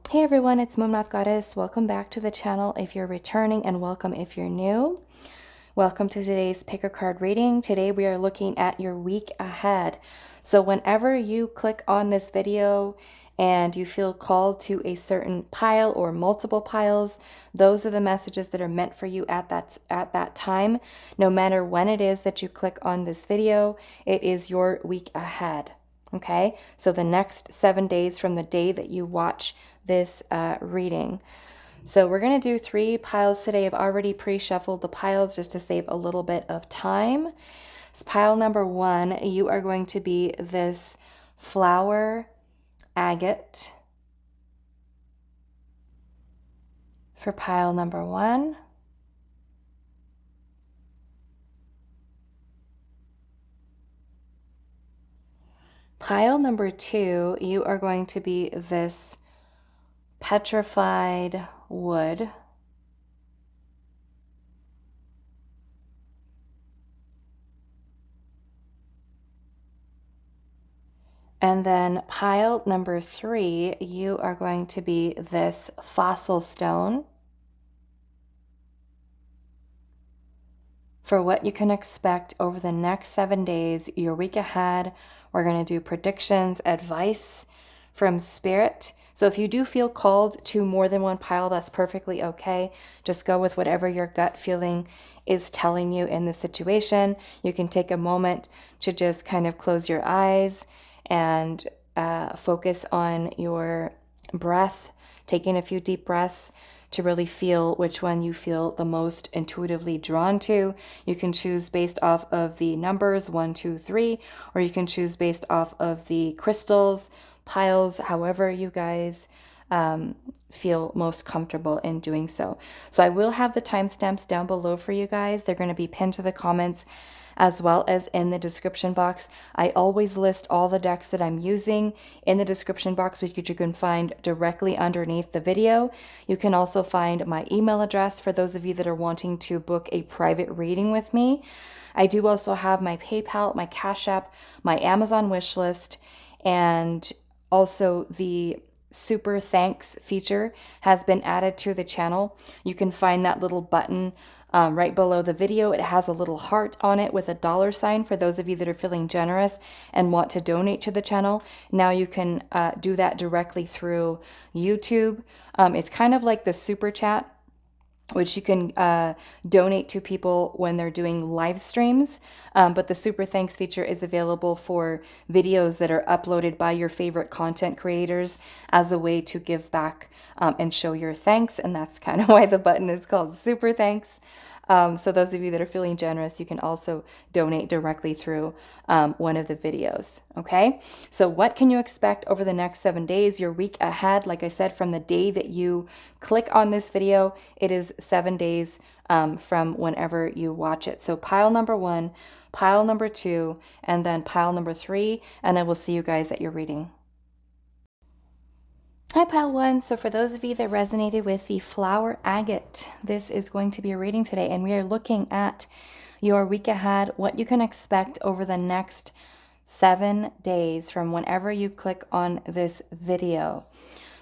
Hey everyone, it's moonmothgoddess. Welcome back to the channel if you're returning, and welcome if you're new. Welcome to today's pick a card reading. Today we are looking at your week ahead. So whenever you click on this video and you feel called to a certain pile or multiple piles, those are the messages that are meant for you at that time. No matter when it is that you click on this video, it is your week ahead. Okay, so the next 7 days from the day that you watch this reading. So we're going to do 3 piles today. I've already pre-shuffled the piles just to save a little bit of time. So pile number 1, you are going to be this flower agate for pile number 1. Pile number 2, you are going to be this petrified wood. And then pile number 3, you are going to be this fossil stone. For what you can expect over the next 7 days, your week ahead, we're going to do predictions, advice from spirit. So if you do feel called to more than one pile, that's perfectly okay. Just go with whatever your gut feeling is telling you in the situation. You can take a moment to just kind of close your eyes and focus on your breath, taking a few deep breaths to really feel which one you feel the most intuitively drawn to. You can choose based off of the numbers 1, 2, 3, or you can choose based off of the crystals, piles, however you guys feel most comfortable in doing so. So I will have the timestamps down below for you guys. They're going to be pinned to the comments as well as in the description box. I always list all the decks that I'm using in the description box, which you can find directly underneath the video. You can also find my email address for those of you that are wanting to book a private reading with me. I do also have my PayPal, my Cash App, my Amazon wish list, and also the super thanks feature has been added to the channel. You can find that little button right below the video. It has a little heart on it with a $sign for those of you that are feeling generous and want to donate to the channel. Now you can do that directly through YouTube. It's kind of like the super chat, which you can donate to people when they're doing live streams. But the super thanks feature is available for videos that are uploaded by your favorite content creators as a way to give back and show your thanks. And that's kind of why the button is called super thanks. So those of you that are feeling generous, you can also donate directly through one of the videos, okay? So what can you expect over the next 7 days, your week ahead? Like I said, from the day that you click on this video, it is 7 days from whenever you watch it. So pile number 1, pile number 2, and then pile number 3, and I will see you guys at your reading. Hi, pile 1. So for those of you that resonated with the flower agate, this is going to be a reading today, and we are looking at your week ahead, what you can expect over the next 7 days from whenever you click on this video.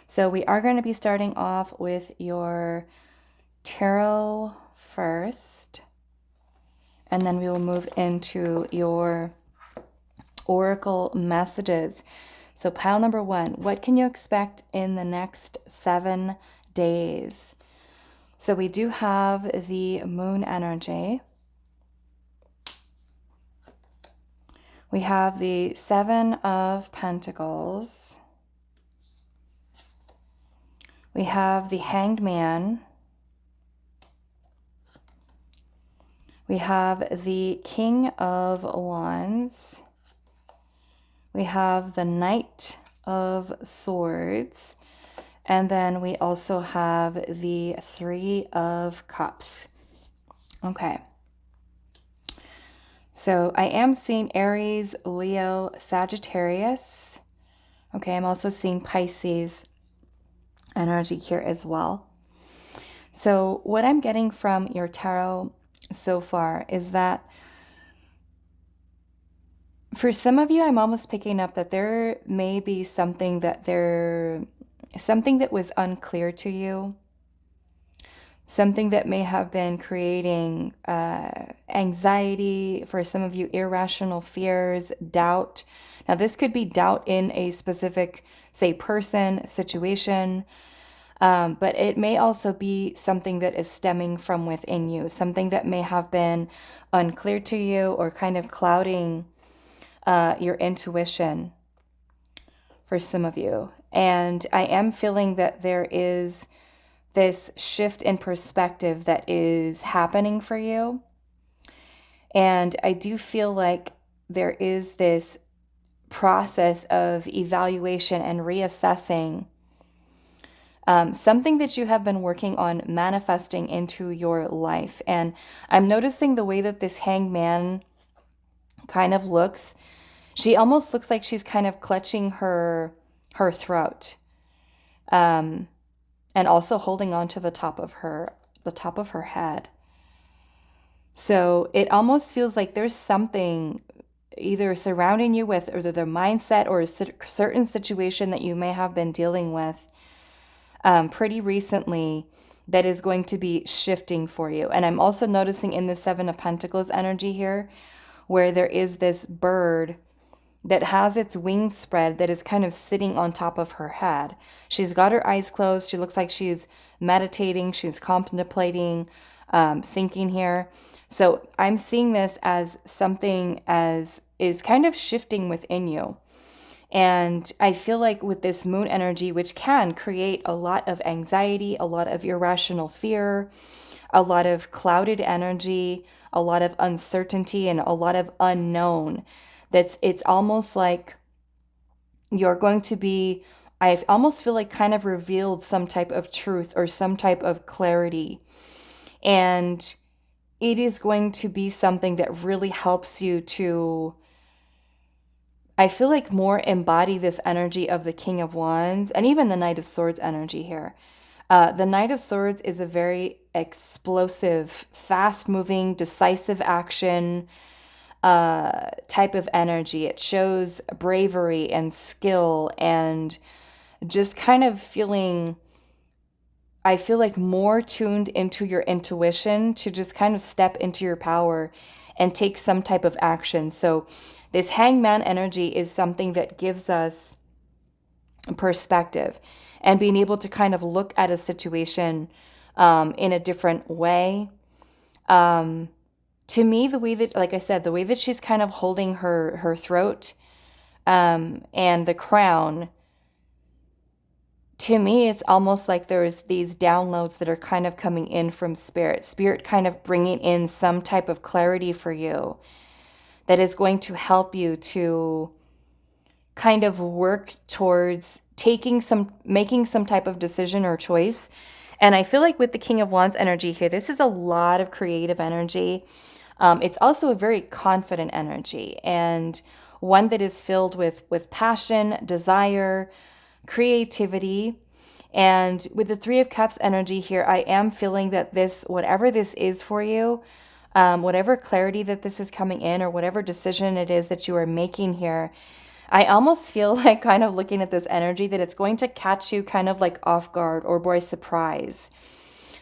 So we are going to be starting off with your tarot first, and then we will move into your oracle messages. So pile number 1, what can you expect in the next 7 days? So we do have the moon energy. We have the 7 of Pentacles. We have the Hanged Man. We have the King of Wands. We have the Knight of Swords, and then we also have the 3 of Cups. Okay. So I am seeing Aries, Leo, Sagittarius. Okay, I'm also seeing Pisces energy here as well. So what I'm getting from your tarot so far is that for some of you, I'm almost picking up that there may be something that they're something that was unclear to you, something that may have been creating anxiety, for some of you, irrational fears, doubt. Now, this could be doubt in a specific, say, person, situation, but it may also be something that is stemming from within you, something that may have been unclear to you or kind of clouding your intuition for some of you. And I am feeling that there is this shift in perspective that is happening for you. And I do feel like there is this process of evaluation and reassessing something that you have been working on manifesting into your life. And I'm noticing the way that this hangman kind of looks. She almost looks like she's kind of clutching her throat, and also holding on to the top of her head. So it almost feels like there's something either surrounding you with, or the mindset or a certain situation that you may have been dealing with pretty recently that is going to be shifting for you. And I'm also noticing in the Seven of Pentacles energy here, where there is this bird that has its wings spread that is kind of sitting on top of her head. She's got her eyes closed. She looks like she's meditating. She's contemplating, thinking here. So I'm seeing this as something as is kind of shifting within you. And I feel like with this moon energy, which can create a lot of anxiety, a lot of irrational fear, a lot of clouded energy, a lot of uncertainty, and a lot of unknown, it's almost like you're going to be, I almost feel like kind of revealed some type of truth or some type of clarity. And it is going to be something that really helps you to, I feel like, more embody this energy of the King of Wands and even the Knight of Swords energy here. The Knight of Swords is a very explosive, fast-moving, decisive action type of energy. It shows bravery and skill and just kind of feeling, I feel like, more tuned into your intuition to just kind of step into your power and take some type of action. So this hangman energy is something that gives us perspective and being able to kind of look at a situation in a different way. To me, the way that, like I said, the way that she's kind of holding her throat and the crown, to me, it's almost like there's these downloads that are kind of coming in from Spirit kind of bringing in some type of clarity for you that is going to help you to kind of work towards making some type of decision or choice. And I feel like with the King of Wands energy here, this is a lot of creative energy. It's also a very confident energy, and one that is filled with passion, desire, creativity. And with the Three of Cups energy here, I am feeling that this, whatever this is for you, whatever clarity that this is coming in, or whatever decision it is that you are making here, I almost feel like, kind of looking at this energy, that it's going to catch you kind of like off guard or by surprise.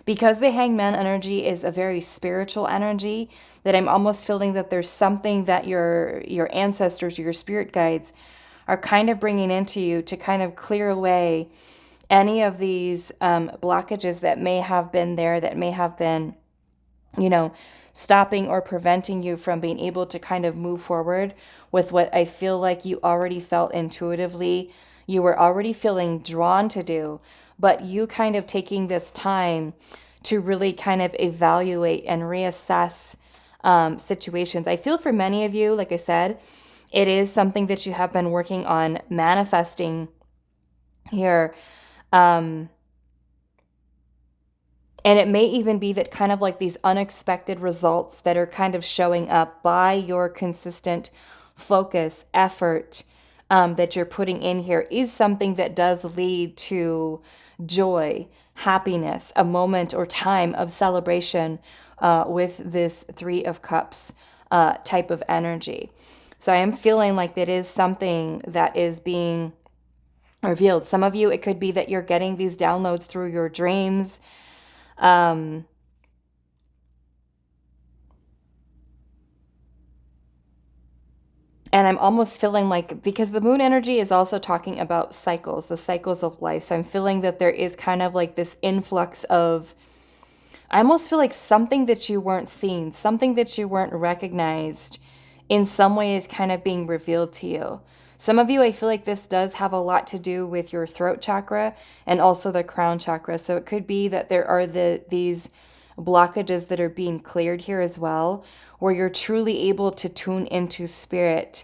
Because the hangman energy is a very spiritual energy, that I'm almost feeling that there's something that your ancestors, your spirit guides, are kind of bringing into you to kind of clear away any of these blockages that may have been there, that may have been, stopping or preventing you from being able to kind of move forward with what I feel like you already felt intuitively, you were already feeling drawn to do, but you kind of taking this time to really kind of evaluate and reassess situations. I feel for many of you, like I said, it is something that you have been working on manifesting here. And it may even be that kind of like these unexpected results that are kind of showing up by your consistent focus, effort that you're putting in here is something that does lead to joy, happiness, a moment or time of celebration with this Three of Cups type of energy. So I am feeling like that is something that is being revealed. Some of you, it could be that you're getting these downloads through your dreams. And I'm almost feeling like, because the moon energy is also talking about cycles, the cycles of life. So I'm feeling that there is kind of like this influx of, I almost feel like something that you weren't seeing, something that you weren't recognized in some way is kind of being revealed to you. Some of you, I feel like this does have a lot to do with your throat chakra and also the crown chakra. So it could be that there are these blockages that are being cleared here as well, where you're truly able to tune into spirit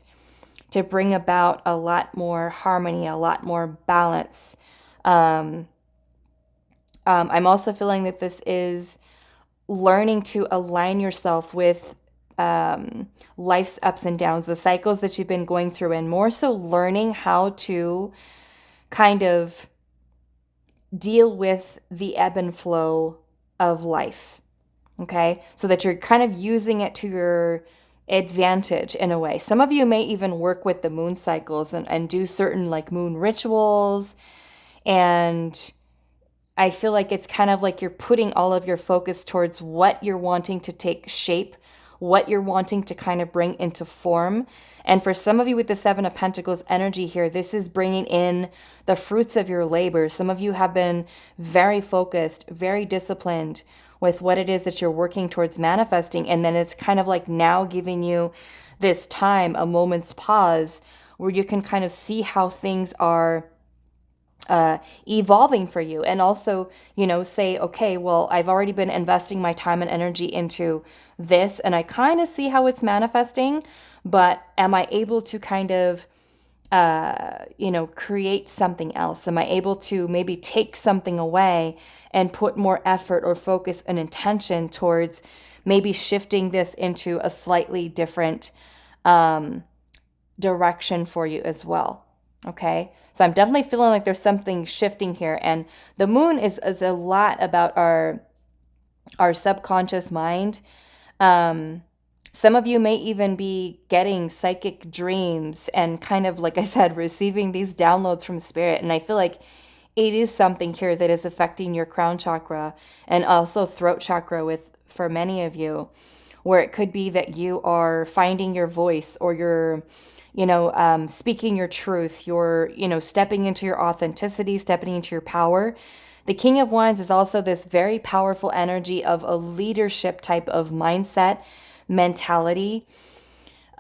to bring about a lot more harmony, a lot more balance. I'm also feeling that this is learning to align yourself with life's ups and downs, the cycles that you've been going through, and more so learning how to kind of deal with the ebb and flow of life. Okay, so that you're kind of using it to your advantage in a way. Some of you may even work with the moon cycles and do certain like moon rituals. And I feel like it's kind of like you're putting all of your focus towards what you're wanting to take shape, what you're wanting to kind of bring into form. And for some of you with the Seven of Pentacles energy here, this is bringing in the fruits of your labor. Some of you have been very focused, very disciplined with what it is that you're working towards manifesting. And then it's kind of like now giving you this time, a moment's pause, where you can kind of see how things are evolving for you. And also, say, okay, well, I've already been investing my time and energy into this, and I kind of see how it's manifesting, but am I able to kind of create something else? Am I able to maybe take something away and put more effort or focus and intention towards maybe shifting this into a slightly different direction for you as well? Okay, so I'm definitely feeling like there's something shifting here, and the moon is a lot about our subconscious mind. Some of you may even be getting psychic dreams and kind of, like I said, receiving these downloads from spirit. And I feel like it is something here that is affecting your crown chakra and also throat chakra for many of you, where it could be that you are finding your voice, or you're, speaking your truth. You're, stepping into your authenticity, stepping into your power. The King of Wands is also this very powerful energy of a leadership type of mindset, mentality.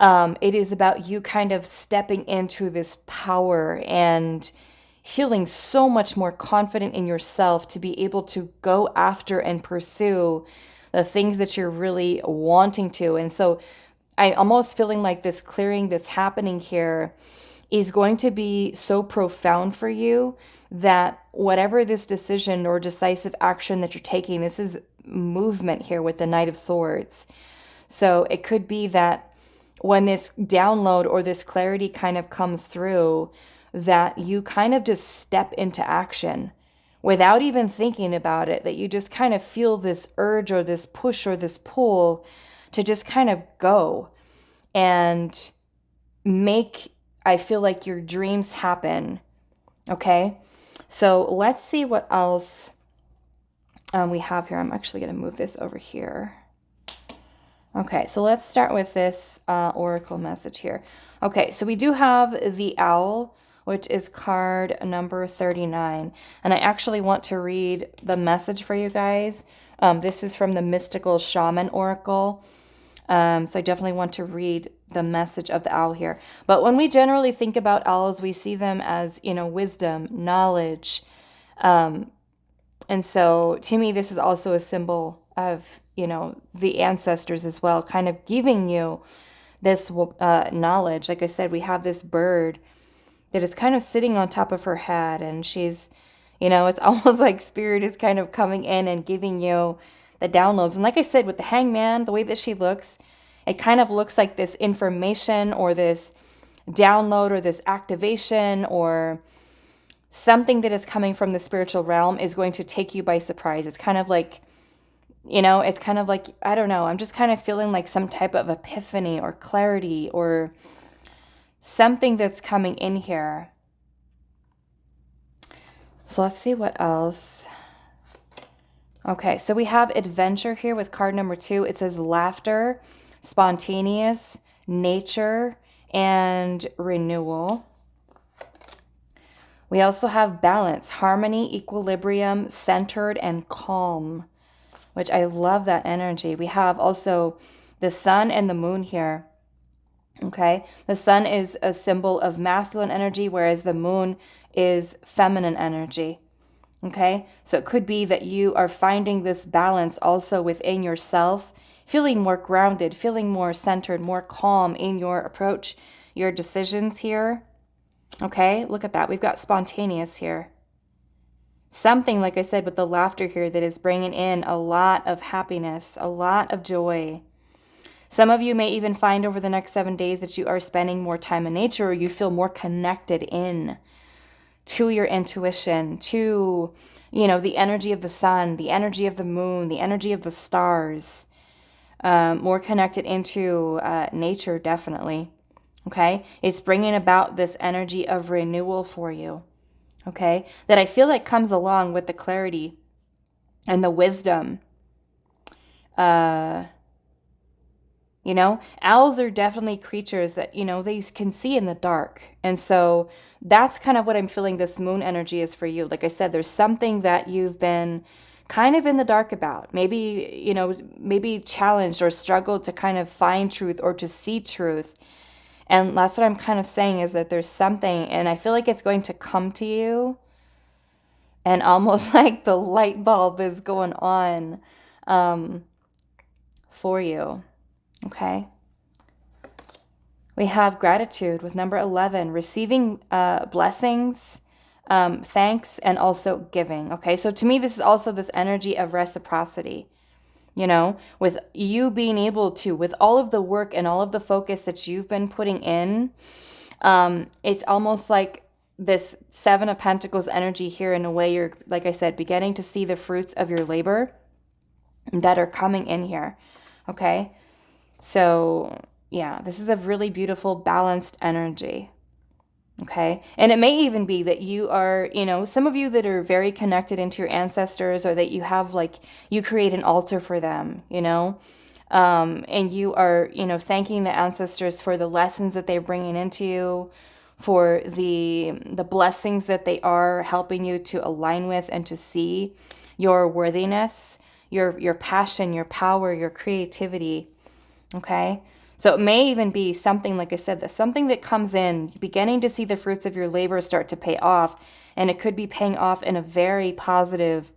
It is about you kind of stepping into this power and feeling so much more confident in yourself to be able to go after and pursue the things that you're really wanting to. And so I'm almost feeling like this clearing that's happening here is going to be so profound for you that whatever this decision or decisive action that you're taking, this is movement here with the Knight of Swords. So it could be that when this download or this clarity kind of comes through, that you kind of just step into action without even thinking about it, that you just kind of feel this urge or this push or this pull to just kind of go and make, I feel like, your dreams happen. Okay, so let's see what else we have here. I'm actually going to move this over here. Okay, so let's start with this oracle message here. Okay, so we do have the owl, which is card number 39. And I actually want to read the message for you guys. This is from the Mystical Shaman Oracle. So I definitely want to read the message of the owl here. But when we generally think about owls, we see them as, wisdom, knowledge. And so to me, this is also a symbol of, the ancestors as well, kind of giving you this knowledge. Like I said, we have this bird that is kind of sitting on top of her head, and she's, it's almost like spirit is kind of coming in and giving you the downloads. And like I said, with the hangman, the way that she looks, it kind of looks like this information or this download or this activation or something that is coming from the spiritual realm is going to take you by surprise. It's kind of like, I don't know, I'm just kind of feeling like some type of epiphany or clarity or something that's coming in here. So let's see what else. Okay, so we have adventure here with card number 2. It says laughter, spontaneous, nature, and renewal. We also have balance, harmony, equilibrium, centered, and calm, which I love that energy. We have also the sun and the moon here. Okay, the sun is a symbol of masculine energy, whereas the moon is feminine energy. Okay, so it could be that you are finding this balance also within yourself, feeling more grounded, feeling more centered, more calm in your approach, your decisions here. Okay, look at that. We've got spontaneous here. Something, like I said, with the laughter here that is bringing in a lot of happiness, a lot of joy. Some of you may even find over the next 7 days that you are spending more time in nature, or you feel more connected in to your intuition, to, the energy of the sun, the energy of the moon, the energy of the stars, more connected into nature, definitely. Okay, it's bringing about this energy of renewal for you. Okay, that I feel like comes along with the clarity and the wisdom. Owls are definitely creatures that, they can see in the dark. And so that's kind of what I'm feeling this moon energy is for you. Like I said, there's something that you've been kind of in the dark about. Maybe challenged or struggled to kind of find truth or to see truth. And that's what I'm kind of saying, is that there's something, and I feel like it's going to come to you, and almost like the light bulb is going on for you. Okay. We have gratitude with number 11, receiving blessings, thanks, and also giving. Okay. So to me, this is also this energy of reciprocity. With you being able to, with all of the work and all of the focus that you've been putting in, it's almost like this 7 of Pentacles energy here. In a way, you're, like I said, beginning to see the fruits of your labor that are coming in here. Okay. So yeah, this is a really beautiful, balanced energy. Okay. And it may even be that you are, some of you that are very connected into your ancestors, or that you have you create an altar for them, and you are, thanking the ancestors for the lessons that they're bringing into you, for the blessings that they are helping you to align with and to see your worthiness, your passion, your power, your creativity. Okay. So it may even be something, like I said, that something that comes in, beginning to see the fruits of your labor start to pay off. And it could be paying off in a very positive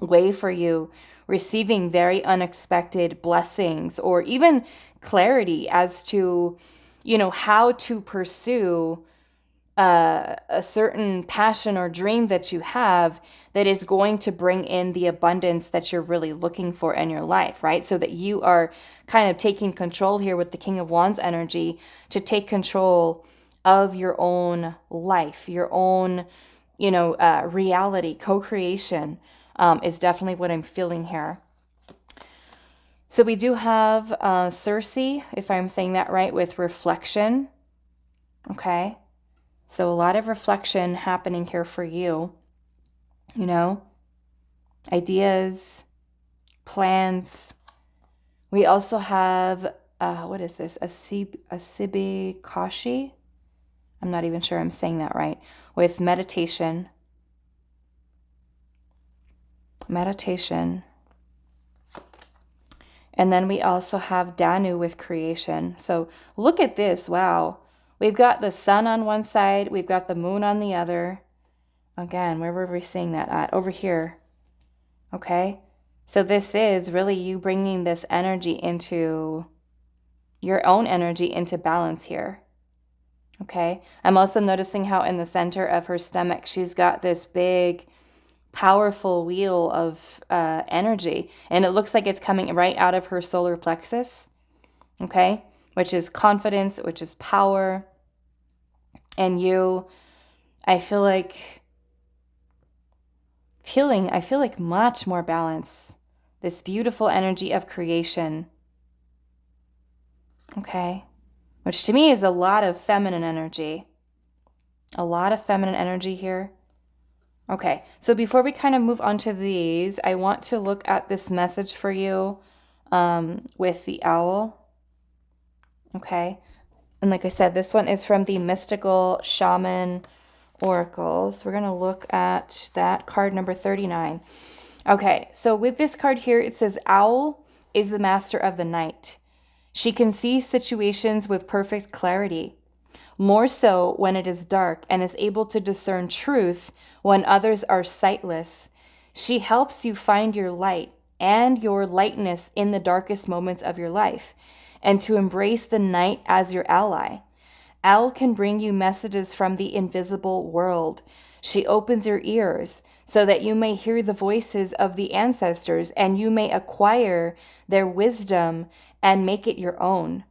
way for you, receiving very unexpected blessings, or even clarity as to, how to pursue a certain passion or dream that you have that is going to bring in the abundance that you're really looking for in your life, right? So that you are kind of taking control here with the King of Wands energy, to take control of your own life, your own, reality. Co-creation is definitely what I'm feeling here. So we do have Circe, if I'm saying that right, with reflection. Okay. So a lot of reflection happening here for you, ideas, plans. We also have, what is this? Asibikashi? I'm not even sure I'm saying that right. With meditation. Meditation. And then we also have Danu with creation. So look at this. Wow. We've got the sun on one side. We've got the moon on the other. Again, where were we seeing that at? Over here. Okay. So this is really you bringing this energy into your own energy into balance here. Okay. I'm also noticing how in the center of her stomach, she's got this big, powerful wheel of energy. And it looks like it's coming right out of her solar plexus. Okay. Which is confidence, which is power. And I feel like much more balance. This beautiful energy of creation. Okay. Which to me is a lot of feminine energy. A lot of feminine energy here. Okay, so before we kind of move on to these, I want to look at this message for you with the owl. Okay, and like I said, this one is from the Mystical Shaman Oracles. We're going to look at that card number 39. Okay, so with this card here, it says Owl is the master of the night. She can see situations with perfect clarity, more so when it is dark, and is able to discern truth when others are sightless. She helps you find your light and your lightness in the darkest moments of your life, and to embrace the night as your ally. Owl can bring you messages from the invisible world. She opens your ears so that you may hear the voices of the ancestors and you may acquire their wisdom and make it your own.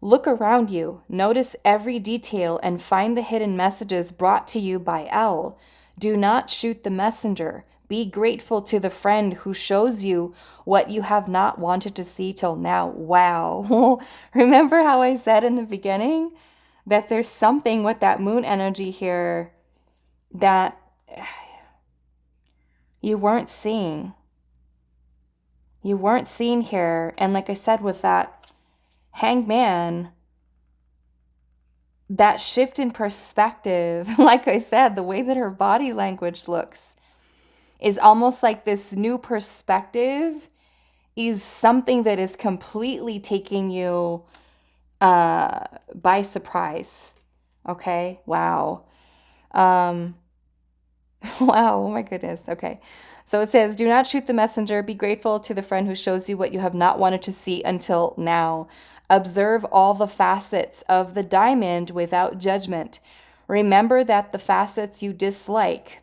Look around you, notice every detail, and find the hidden messages brought to you by Owl. Do not shoot the messenger. Be grateful to the friend who shows you what you have not wanted to see till now. Wow. Remember how I said in the beginning that there's something with that moon energy here that you weren't seeing. You weren't seeing here. And like I said, with that hangman, that shift in perspective, like I said, the way that her body language looks is almost like this new perspective is something that is completely taking you by surprise. Okay. Wow. Wow. Oh my goodness. Okay. So it says, do not shoot the messenger. Be grateful to the friend who shows you what you have not wanted to see until now. Observe all the facets of the diamond without judgment. Remember that the facets you dislike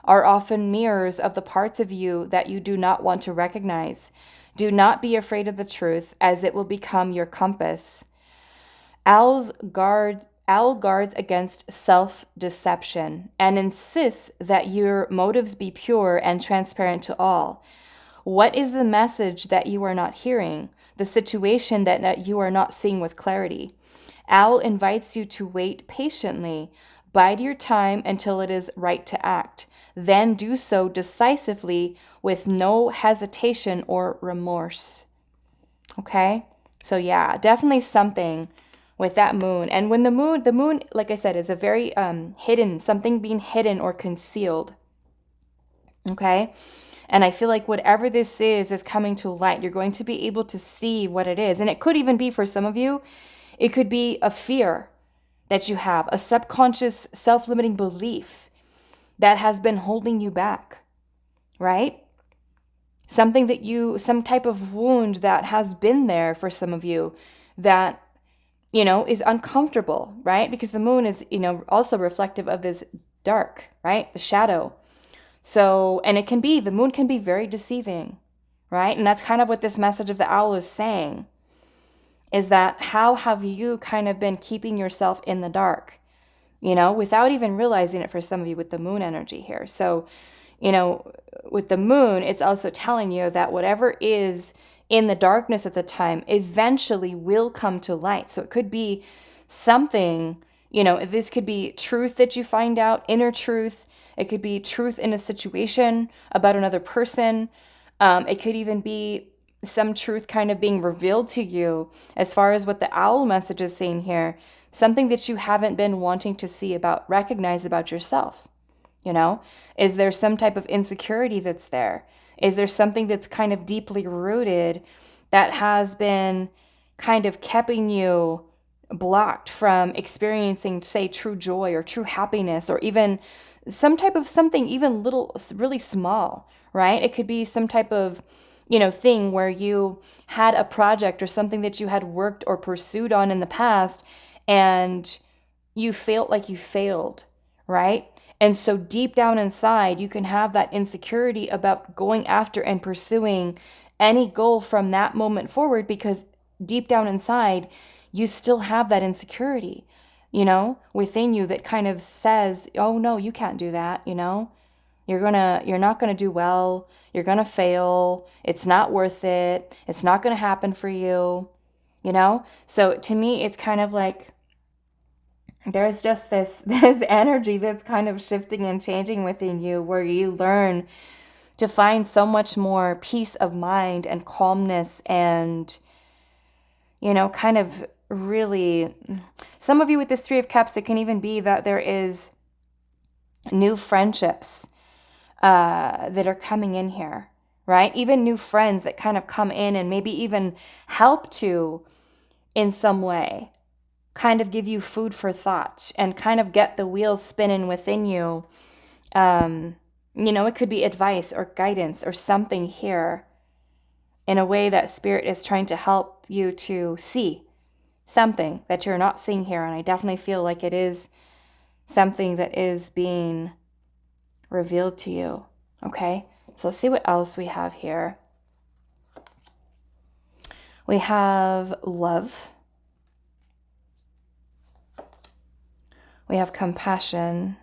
are often mirrors of the parts of you that you do not want to recognize. Do not be afraid of the truth, as it will become your compass. Owl guards against self-deception and insists that your motives be pure and transparent to all. What is the message that you are not hearing? The situation that you are not seeing with clarity? Owl invites you to wait patiently. Bide your time until it is right to act. Then do so decisively with no hesitation or remorse. Okay? So yeah, definitely something with that moon. And when the moon, like I said, is a very hidden, something being hidden or concealed. Okay? And I feel like whatever this is coming to light. You're going to be able to see what it is. And it could even be, for some of you, it could be a fear that you have, a subconscious self-limiting belief that has been holding you back, right? Something that some type of wound that has been there for some of you that, is uncomfortable, right? Because the moon is, also reflective of this dark, right? The shadow. So, and the moon can be very deceiving, right? And that's kind of what this message of the owl is saying, is that how have you kind of been keeping yourself in the dark, without even realizing it for some of you with the moon energy here. So, with the moon, it's also telling you that whatever is in the darkness at the time eventually will come to light. So it could be something, this could be truth that you find out, inner truth. It could be truth in a situation about another person. It could even be some truth kind of being revealed to you as far as what the owl message is saying here, something that you haven't been wanting to recognize about yourself. Is there some type of insecurity that's there? Is there something that's kind of deeply rooted that has been kind of keeping you blocked from experiencing, say, true joy or true happiness, or even some type of something even little, really small, right? It could be some type of, thing where you had a project or something that you had worked or pursued on in the past and you felt like you failed, right? And so deep down inside, you can have that insecurity about going after and pursuing any goal from that moment forward, because deep down inside, you still have that insecurity, within you that kind of says, oh no, you can't do that, you're not gonna do well, you're gonna fail, it's not worth it, it's not gonna happen for you, So to me, it's kind of like, there's just this energy that's kind of shifting and changing within you, where you learn to find so much more peace of mind and calmness and, kind of really, some of you with this Three of Cups, it can even be that there is new friendships that are coming in here, right? Even new friends that kind of come in and maybe even help to, in some way, kind of give you food for thought and kind of get the wheels spinning within you. It could be advice or guidance or something here in a way that Spirit is trying to help you to see something that you're not seeing here. And I definitely feel like it is something that is being revealed to you. Okay, so let's see what else we have here. We have love. We have compassion.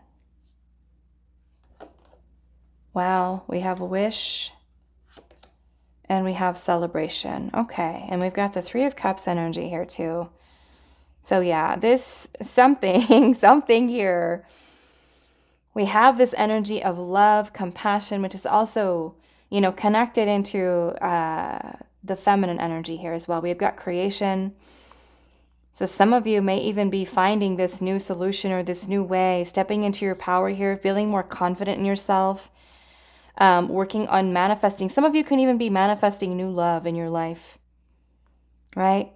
Wow, we have a wish. And we have celebration. Okay, and we've got the Three of Cups energy here too. So yeah, this something here. We have this energy of love, compassion, which is also, connected into the feminine energy here as well. We've got creation. So some of you may even be finding this new solution or this new way, stepping into your power here, feeling more confident in yourself, working on manifesting. Some of you can even be manifesting new love in your life, right?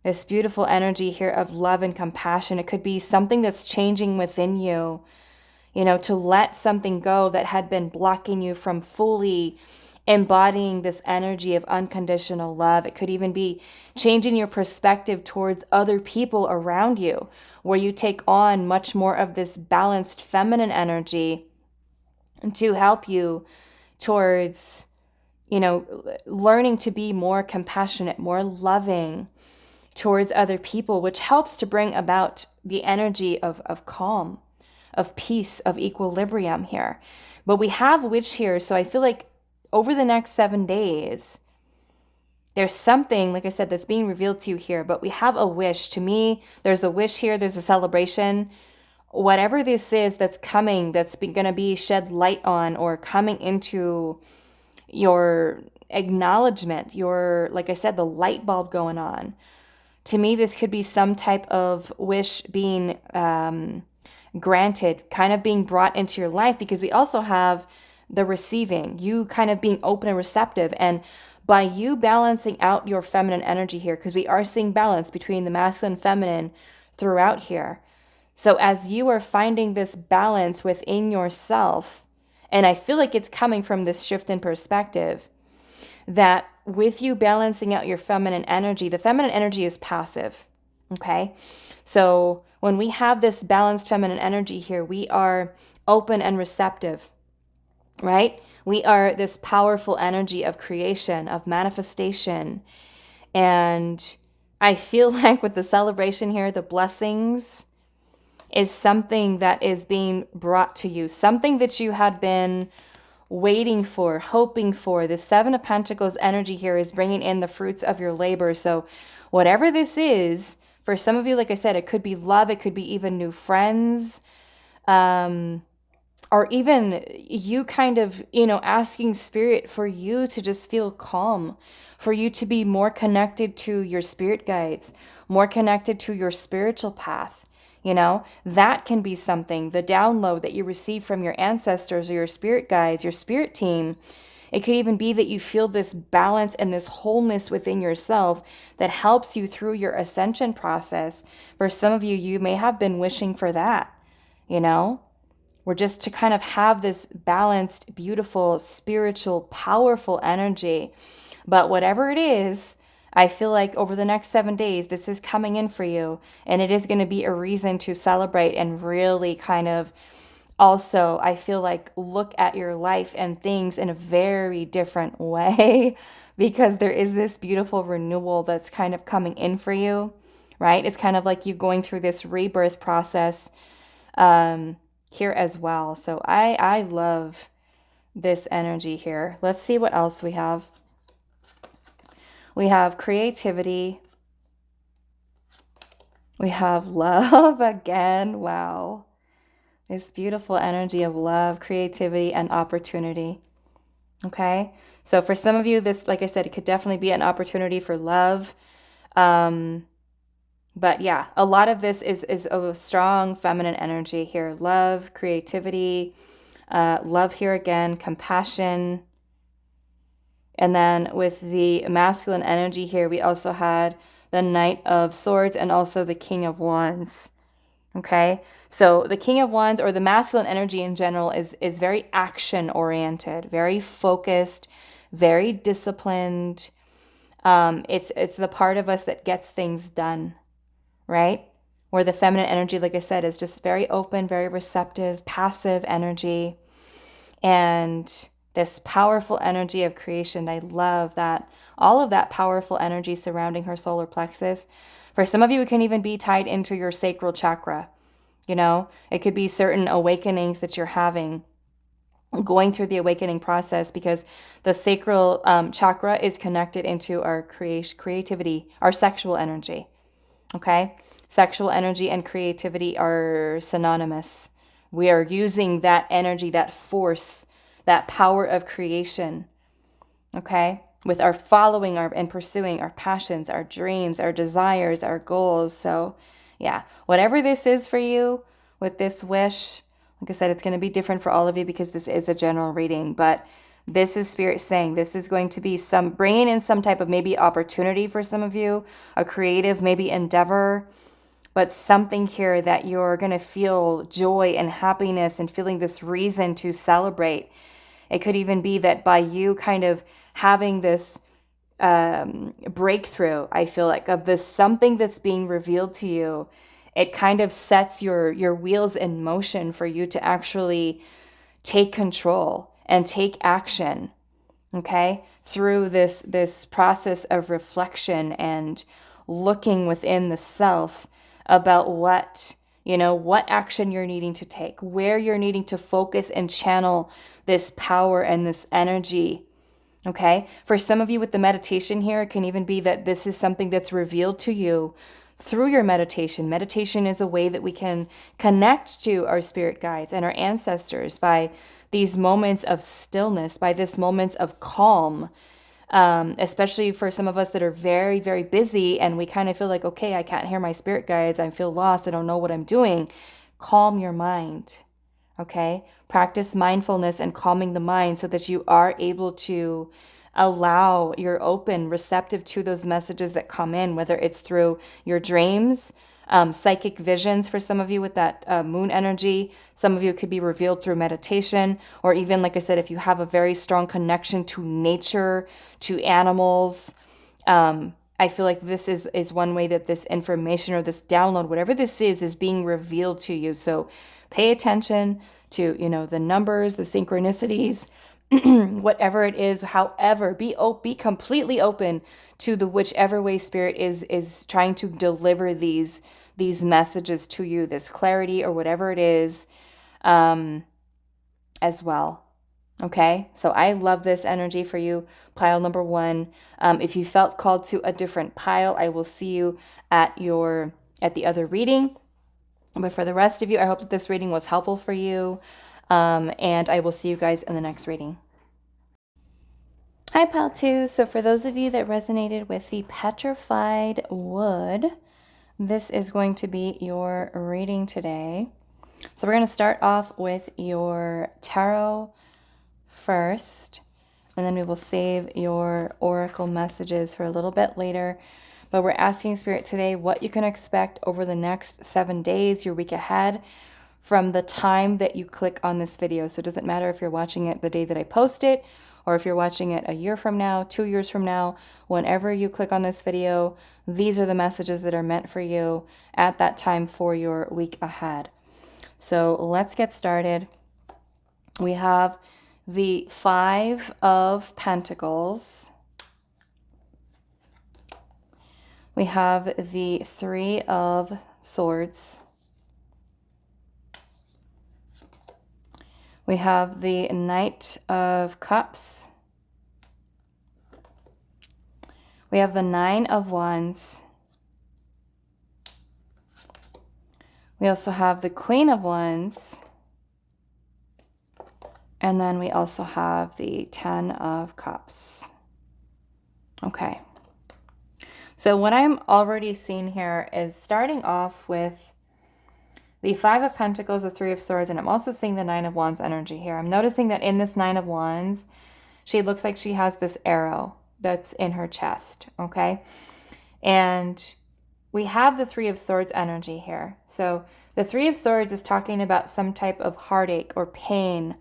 This beautiful energy here of love and compassion. It could be something that's changing within you, to let something go that had been blocking you from fully embodying this energy of unconditional love. It could even be changing your perspective towards other people around you, where you take on much more of this balanced feminine energy to help you towards, learning to be more compassionate, more loving towards other people, which helps to bring about the energy of calm, of peace, of equilibrium here. But we have witch here, so I feel like over the next 7 days, there's something, like I said, that's being revealed to you here, but we have a wish. To me, there's a wish here, there's a celebration. Whatever this is that's coming, that's going to be shed light on or coming into your acknowledgement, like I said, the light bulb going on. To me, this could be some type of wish being granted, kind of being brought into your life, because we also have the receiving, you kind of being open and receptive. And by you balancing out your feminine energy here, because we are seeing balance between the masculine and feminine throughout here. So as you are finding this balance within yourself, and I feel like it's coming from this shift in perspective, that with you balancing out your feminine energy, the feminine energy is passive, okay? So when we have this balanced feminine energy here, we are open and receptive, right? We are this powerful energy of creation, of manifestation. And I feel like with the celebration here, the blessings is something that is being brought to you, something that you had been waiting for, hoping for. The Seven of Pentacles energy here is bringing in the fruits of your labor. So whatever this is, for some of you, like I said, it could be love, it could be even new friends, or even you kind of, asking Spirit for you to just feel calm, for you to be more connected to your spirit guides, more connected to your spiritual path. That can be something, the download that you receive from your ancestors or your spirit guides, your spirit team. It could even be that you feel this balance and this wholeness within yourself that helps you through your ascension process. For some of you, you may have been wishing for that, We're just to kind of have this balanced, beautiful, spiritual, powerful energy. But whatever it is, I feel like over the next 7 days, this is coming in for you, and it is going to be a reason to celebrate and really kind of also, I feel like, look at your life and things in a very different way because there is this beautiful renewal that's kind of coming in for you, right? It's kind of like you going through this rebirth process here as well. So I love this energy here. Let's see what else we have. We have creativity. We have love again. Wow. This beautiful energy of love, creativity, and opportunity. Okay. So for some of you, this, like I said, it could definitely be an opportunity for love. But yeah, a lot of this is a strong feminine energy here. Love, creativity, love here again, compassion. And then with the masculine energy here, we also had the Knight of Swords and also the King of Wands. Okay, so the King of Wands, or the masculine energy in general, is very action oriented, very focused, very disciplined. It's the part of us that gets things done, right? Where the feminine energy, like I said, is just very open, very receptive, passive energy. And this powerful energy of creation, I love that. All of that powerful energy surrounding her solar plexus. For some of you, it can even be tied into your sacral chakra. You know, it could be certain awakenings that you're having, going through the awakening process, because the sacral chakra is connected into our creativity, our sexual energy. Okay? Sexual energy and creativity are synonymous. We are using that energy, that force, that power of creation, okay? With our following our and pursuing our passions, our dreams, our desires, our goals. So, yeah, whatever this is for you with this wish, like I said, it's going to be different for all of you because this is a general reading, but this is Spirit saying this is going to be some bringing in some type of maybe opportunity for some of you, a creative maybe endeavor, but something here that you're going to feel joy and happiness and feeling this reason to celebrate. It could even be that by you kind of having this breakthrough, I feel like, of this something that's being revealed to you, it kind of sets your wheels in motion for you to actually take control and take action, okay, through this process of reflection and looking within the self about what action you're needing to take, where you're needing to focus and channel this power and this energy. Okay, for some of you with the meditation here, it can even be that this is something that's revealed to you through your meditation. Meditation is a way that we can connect to our spirit guides and our ancestors by these moments of stillness, by this moments of calm, especially for some of us that are very, very busy and we kind of feel like, okay, I can't hear my spirit guides. I feel lost. I don't know what I'm doing. Calm your mind. Okay. Practice mindfulness and calming the mind so that you are able to allow, you're open, receptive to those messages that come in, whether it's through your dreams, psychic visions for some of you with that moon energy. Some of you could be revealed through meditation, or even, like I said, if you have a very strong connection to nature, to animals. I feel like this is one way that this information or this download, whatever this is being revealed to you. So pay attention to, the numbers, the synchronicities, whatever it is. However, be completely open to the whichever way Spirit is trying to deliver these messages to you, this clarity or whatever it is, as well. Okay, so I love this energy for you, pile number 1. If you felt called to a different pile, I will see you at the other reading. But for the rest of you, I hope that this reading was helpful for you. And I will see you guys in the next reading. Hi, pile 2. So for those of you that resonated with the petrified wood, this is going to be your reading today. So we're going to start off with your tarot first, and then we will save your oracle messages for a little bit later. But we're asking Spirit today what you can expect over the next 7 days, your week ahead, from the time that you click on this video. So it doesn't matter if you're watching it the day that I post it, or if you're watching it a year from now, 2 years from now. Whenever you click on this video, these are the messages that are meant for you at that time for your week ahead. So let's get started. We have the 5 of Pentacles. We have the 3 of Swords. We have the Knight of Cups. We have the 9 of Wands. We also have the Queen of Wands. And then we also have the 10 of Cups. Okay. So what I'm already seeing here is starting off with the 5 of Pentacles, the 3 of Swords, and I'm also seeing the 9 of Wands energy here. I'm noticing that in this 9 of Wands, she looks like she has this arrow that's in her chest, okay? And we have the 3 of Swords energy here. So the 3 of Swords is talking about some type of heartache or pain,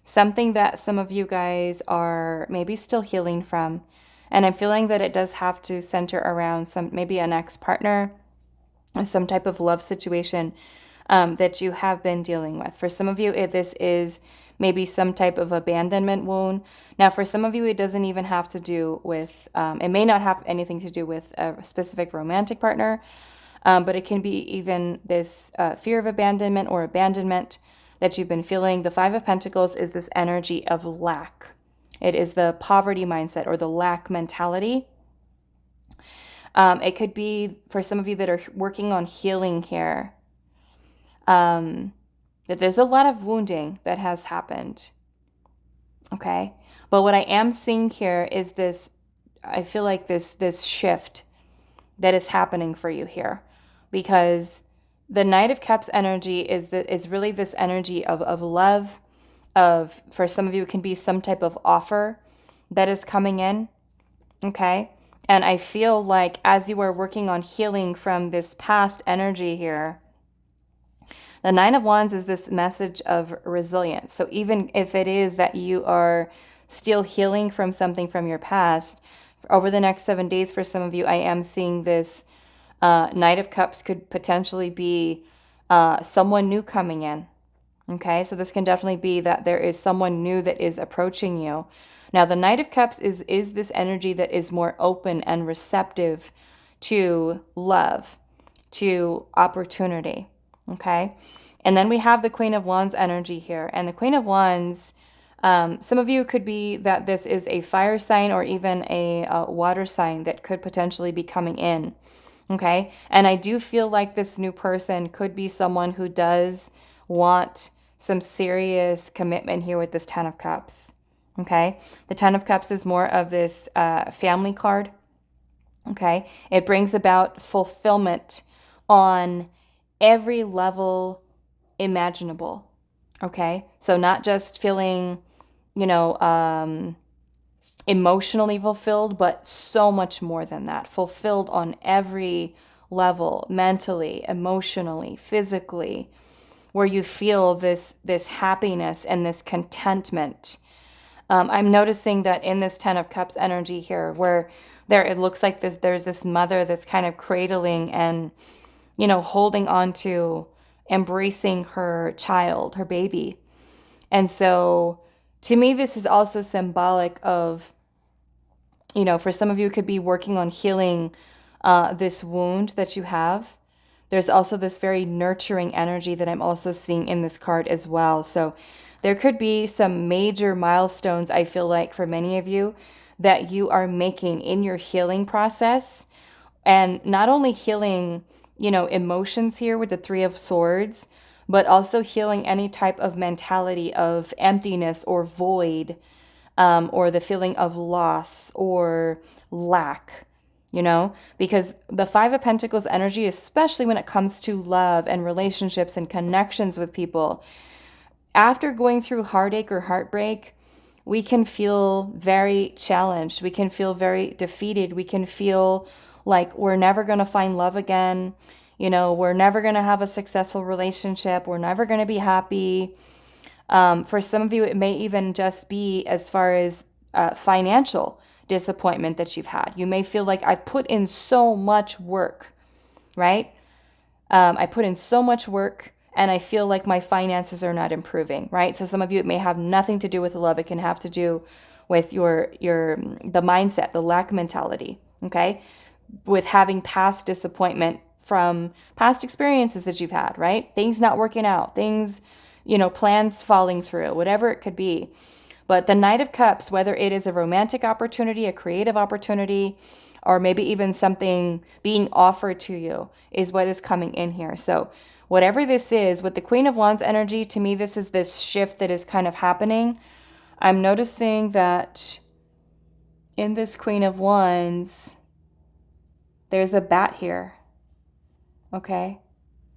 something that some of you guys are maybe still healing from. And I'm feeling that it does have to center around maybe an ex-partner, some type of love situation that you have been dealing with. For some of you, this is maybe some type of abandonment wound. Now, for some of you, it doesn't even have to do with, it may not have anything to do with a specific romantic partner, but it can be even this fear of abandonment or abandonment that you've been feeling. The 5 of Pentacles is this energy of lack. It is the poverty mindset or the lack mentality. It could be for some of you that are working on healing here, that there's a lot of wounding that has happened. Okay. But what I am seeing here is this, I feel like this shift that is happening for you here, because the Knight of Cups energy is really this energy of love, for some of you, it can be some type of offer that is coming in. Okay. And I feel like as you are working on healing from this past energy here, the 9 of Wands is this message of resilience. So even if it is that you are still healing from something from your past, over the next 7 days for some of you, I am seeing this Knight of Cups could potentially be someone new coming in. Okay, so this can definitely be that there is someone new that is approaching you. Now, the Knight of Cups is this energy that is more open and receptive to love, to opportunity. Okay, and then we have the Queen of Wands energy here. And the Queen of Wands, some of you could be that this is a fire sign or even a water sign that could potentially be coming in. Okay, and I do feel like this new person could be someone who does want some serious commitment here with this 10 of Cups. Okay, the 10 of Cups is more of this family card. Okay, it brings about fulfillment on every level imaginable. Okay, so not just feeling, emotionally fulfilled, but so much more than that. Fulfilled on every level, mentally, emotionally, physically, where you feel this happiness and this contentment. I'm noticing that in this 10 of Cups energy here, where it looks like there's this mother that's kind of cradling and, holding on to, embracing her child, her baby. And so to me, this is also symbolic of, for some of you, it could be working on healing this wound that you have. There's also this very nurturing energy that I'm also seeing in this card as well. So there could be some major milestones, I feel like, for many of you that you are making in your healing process. And not only healing, emotions here with the 3 of Swords, but also healing any type of mentality of emptiness or void, or the feeling of loss or lack. Because the 5 of Pentacles energy, especially when it comes to love and relationships and connections with people, after going through heartache or heartbreak, we can feel very challenged. We can feel very defeated. We can feel like we're never going to find love again. We're never going to have a successful relationship. We're never going to be happy. For some of you, it may even just be as far as financial disappointment that you've had. You may feel like I've put in so much work, right? I put in so much work and I feel like my finances are not improving, right? So some of you, it may have nothing to do with love. It can have to do with the mindset, the lack mentality, okay? With having past disappointment from past experiences that you've had, right? Things not working out, things, plans falling through, whatever it could be. But the Knight of Cups, whether it is a romantic opportunity, a creative opportunity, or maybe even something being offered to you, is what is coming in here. So whatever this is, with the Queen of Wands energy, to me, this is this shift that is kind of happening. I'm noticing that in this Queen of Wands, there's a bat here. Okay?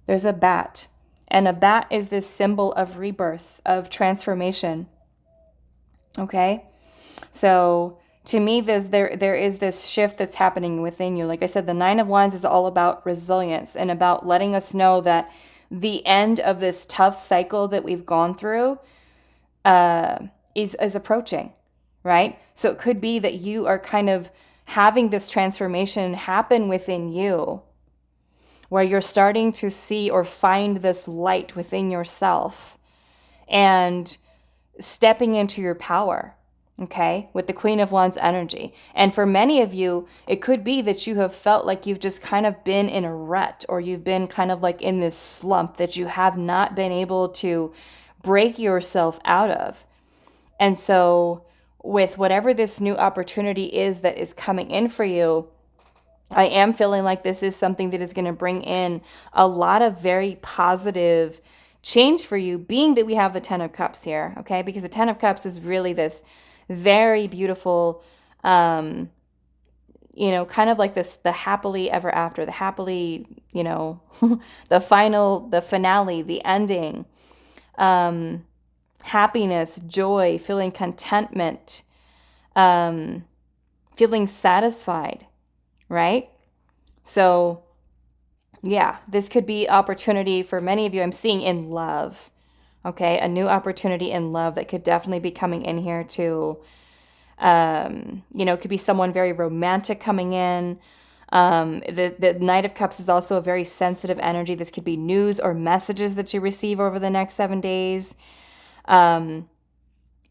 There's a bat. And a bat is this symbol of rebirth, of transformation. Okay? So to me, there is this shift that's happening within you. Like I said, the Nine of Wands is all about resilience and about letting us know that the end of this tough cycle that we've gone through is approaching, right? So it could be that you are kind of having this transformation happen within you, where you're starting to see or find this light within yourself and stepping into your power, okay, with the Queen of Wands energy. And for many of you, it could be that you have felt like you've just kind of been in a rut, or you've been kind of like in this slump that you have not been able to break yourself out of. And so with whatever this new opportunity is that is coming in for you, I am feeling like this is something that is going to bring in a lot of very positive change for you, being that we have the Ten of Cups here, okay? Because the Ten of Cups is really this very beautiful, kind of like this, the happily ever after, the happily, the finale, the ending, happiness, joy, feeling contentment, feeling satisfied, right? So yeah, this could be opportunity for many of you. I'm seeing in love, okay? A new opportunity in love that could definitely be coming in here too. It could be someone very romantic coming in. The Knight of Cups is also a very sensitive energy. This could be news or messages that you receive over the next 7 days.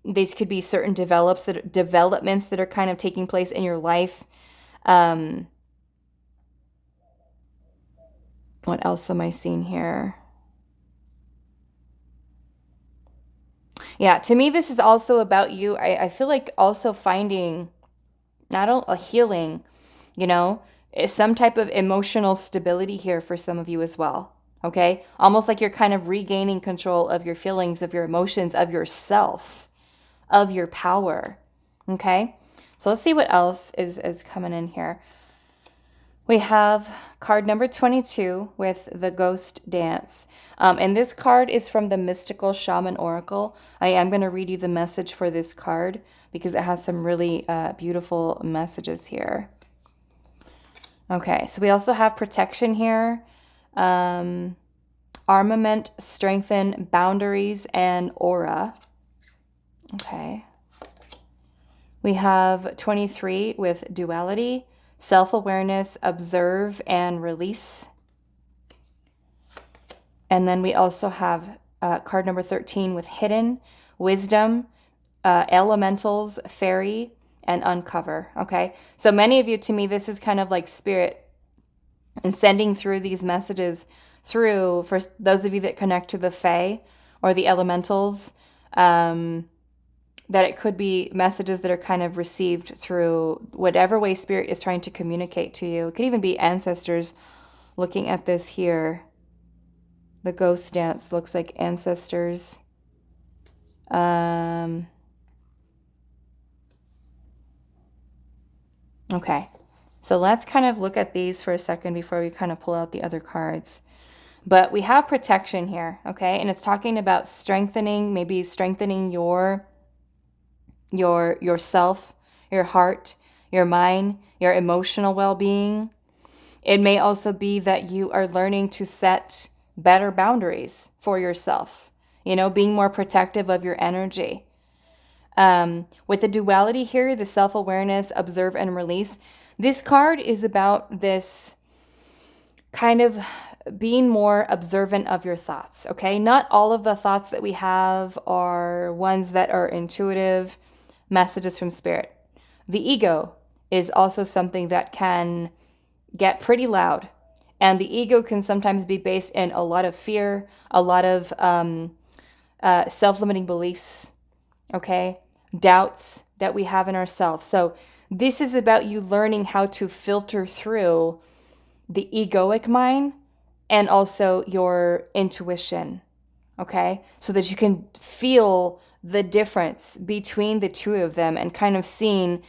These could be certain developments that are kind of taking place in your life. What else am I seeing here? Yeah, to me, this is also about you. I feel like also finding not a healing, some type of emotional stability here for some of you as well. Okay? Almost like you're kind of regaining control of your feelings, of your emotions, of yourself, of your power. Okay? So let's see what else is coming in here. We have card number 22 with the Ghost Dance. And this card is from the Mystical Shaman Oracle. I am going to read you the message for this card because it has some really beautiful messages here. Okay, so we also have protection here. Armament, strengthen, boundaries, and aura. Okay. We have 23 with duality, self-awareness, observe, and release. And then we also have card number 13 with hidden, wisdom, elementals, fairy, and uncover. Okay, so many of you, to me, this is kind of like spirit and sending through these messages through, for those of you that connect to the fae or the elementals, that it could be messages that are kind of received through whatever way spirit is trying to communicate to you. It could even be ancestors. Looking at this here, the Ghost Dance looks like ancestors. Okay, so let's kind of look at these for a second before we kind of pull out the other cards. But we have protection here, okay? And it's talking about strengthening, maybe strengthening yourself, your heart, your mind, your emotional well-being. It may also be that you are learning to set better boundaries for yourself, being more protective of your energy. With the duality here, the self-awareness, observe, and release, this card is about this kind of being more observant of your thoughts, okay? Not all of the thoughts that we have are ones that are intuitive messages from spirit. The ego is also something that can get pretty loud, and the ego can sometimes be based in a lot of fear, a lot of self-limiting beliefs, okay? Doubts that we have in ourselves. So this is about you learning how to filter through the egoic mind and also your intuition, okay? So that you can feel the difference between the two of them and kind of seeing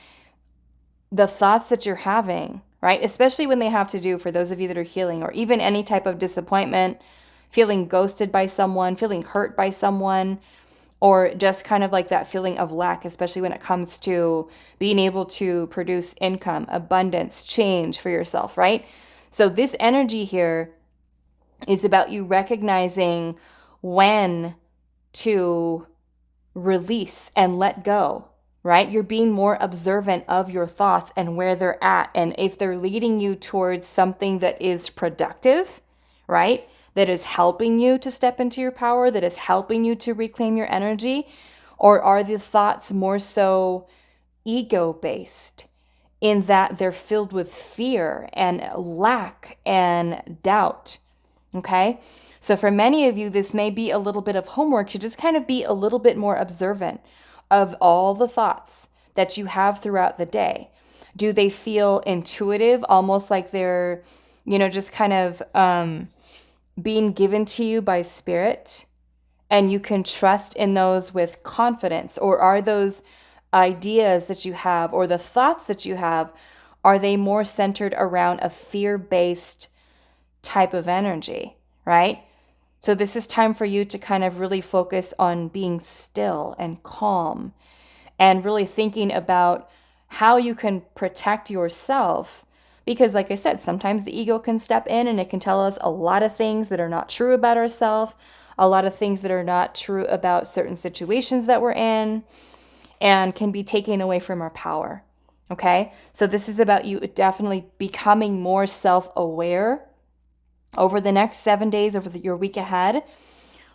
the thoughts that you're having, right? Especially when they have to do, for those of you that are healing, or even any type of disappointment, feeling ghosted by someone, feeling hurt by someone, or just kind of like that feeling of lack, especially when it comes to being able to produce income, abundance, change for yourself, right? So this energy here is about you recognizing when to release and let go, right? You're being more observant of your thoughts and where they're at. And if they're leading you towards something that is productive, right? That is helping you to step into your power, that is helping you to reclaim your energy, or are the thoughts more so ego-based in that they're filled with fear and lack and doubt, okay? So for many of you, this may be a little bit of homework to just kind of be a little bit more observant of all the thoughts that you have throughout the day. Do they feel intuitive, almost like they're, just kind of being given to you by spirit, and you can trust in those with confidence? Or are those ideas that you have, or the thoughts that you have, are they more centered around a fear-based type of energy, right? So this is time for you to kind of really focus on being still and calm, and really thinking about how you can protect yourself. Because like I said, sometimes the ego can step in and it can tell us a lot of things that are not true about ourselves, a lot of things that are not true about certain situations that we're in, and can be taken away from our power, okay? So this is about you definitely becoming more self-aware over the next 7 days, over your week ahead,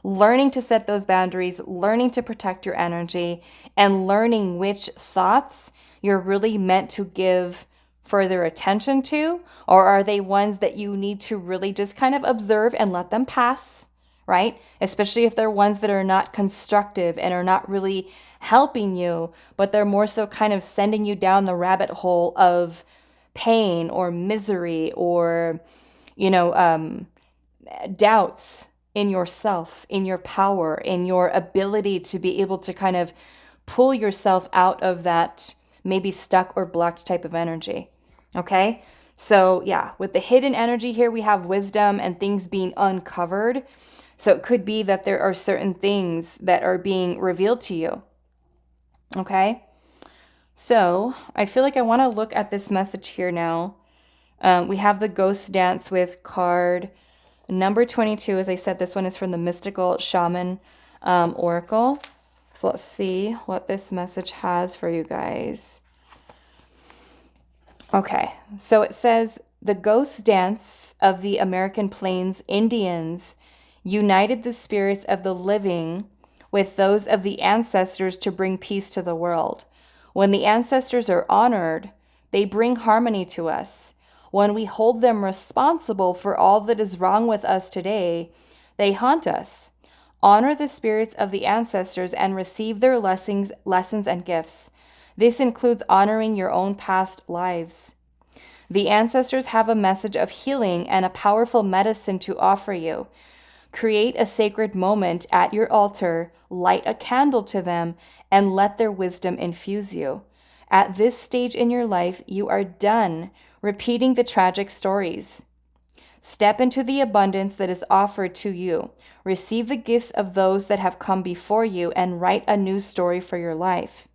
learning to set those boundaries, learning to protect your energy, and learning which thoughts you're really meant to give further attention to, or are they ones that you need to really just kind of observe and let them pass, right? Especially if they're ones that are not constructive and are not really helping you, but they're more so kind of sending you down the rabbit hole of pain or misery, or doubts in yourself, in your power, in your ability to be able to kind of pull yourself out of that maybe stuck or blocked type of energy. Okay? So yeah, with the hidden energy here, we have wisdom and things being uncovered. So it could be that there are certain things that are being revealed to you. Okay? So I feel like I want to look at this message here now. We have the ghost dance with card number 22. As I said, this one is from the Mystical Shaman Oracle. So let's see what this message has for you guys. Okay, so it says, the ghost dance of the American Plains Indians united the spirits of the living with those of the ancestors to bring peace to the world. When the ancestors are honored, they bring harmony to us. When we hold them responsible for all that is wrong with us today, they haunt us. Honor the spirits of the ancestors and receive their lessons and gifts. This includes honoring your own past lives. The ancestors have a message of healing and a powerful medicine to offer you. Create a sacred moment at your altar, light a candle to them, and let their wisdom infuse you. At this stage in your life, you are done repeating the tragic stories. Step into the abundance that is offered to you. Receive the gifts of those that have come before you and write a new story for your life.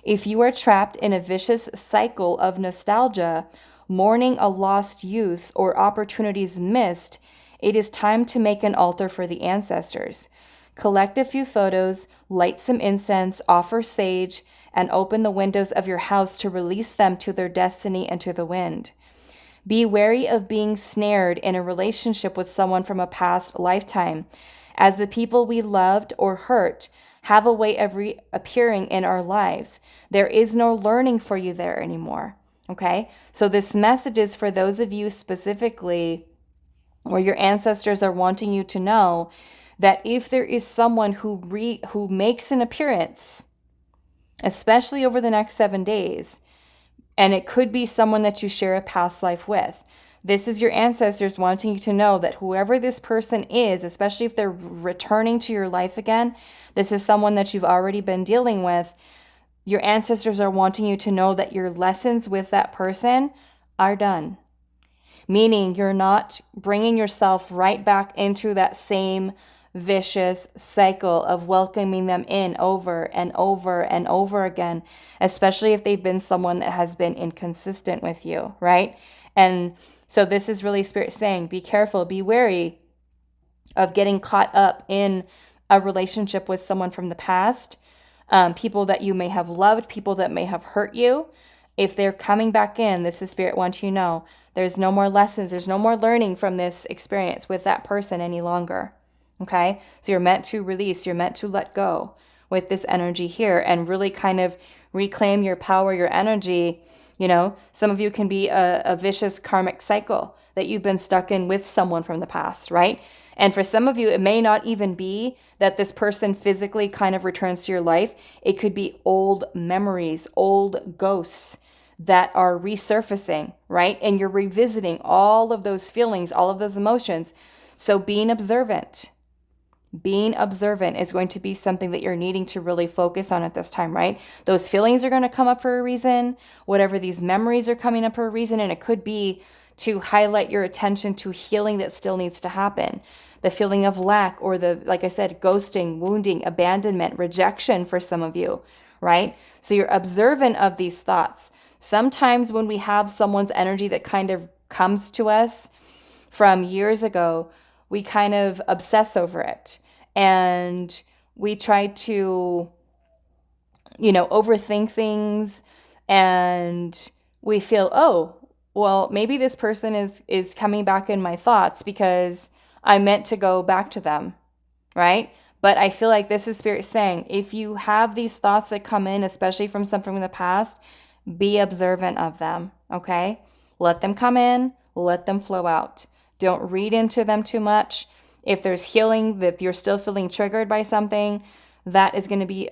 If you are trapped in a vicious cycle of nostalgia, mourning a lost youth, or opportunities missed, it is time to make an altar for the ancestors. Collect a few photos, light some incense, offer sage, and open the windows of your house to release them to their destiny and to the wind. Be wary of being snared in a relationship with someone from a past lifetime, as the people we loved or hurt have a way of reappearing in our lives. There is no learning for you there anymore. Okay? So this message is for those of you specifically where your ancestors are wanting you to know that if there is someone who makes an appearance, especially over the next 7 days, and it could be someone that you share a past life with, This is your ancestors wanting you to know that whoever this person is, especially if they're returning to your life again, this is someone that you've already been dealing with. Your ancestors are wanting you to know that your lessons with that person are done. Meaning you're not bringing yourself right back into that same vicious cycle of welcoming them in over and over and over again, especially if they've been someone that has been inconsistent with you, right? And so this is really Spirit saying, be careful, be wary of getting caught up in a relationship with someone from the past, people that you may have loved, people that may have hurt you. If they're coming back in, this is Spirit wanting you to know, there's no more lessons, there's no more learning from this experience with that person any longer. Okay? So you're meant to release, you're meant to let go with this energy here and really kind of reclaim your power, your energy. You know, some of you can be a vicious karmic cycle that you've been stuck in with someone from the past, right? And for some of you, it may not even be that this person physically kind of returns to your life. It could be old memories, old ghosts that are resurfacing, right? And you're revisiting all of those feelings, all of those emotions. So being observant is going to be something that you're needing to really focus on at this time, right? Those feelings are going to come up for a reason, whatever these memories are coming up for a reason, and it could be to highlight your attention to healing that still needs to happen. The feeling of lack or the, like I said, ghosting, wounding, abandonment, rejection for some of you, right? So you're observant of these thoughts. Sometimes when we have someone's energy that kind of comes to us from years ago, we kind of obsess over it and we try to, overthink things, and we feel, oh, well, maybe this person is coming back in my thoughts because I meant to go back to them, right? But I feel like this is Spirit saying, if you have these thoughts that come in, especially from something from the past, be observant of them, okay? Let them come in, let them flow out. Don't read into them too much. If there's healing, if you're still feeling triggered by something, that is going to be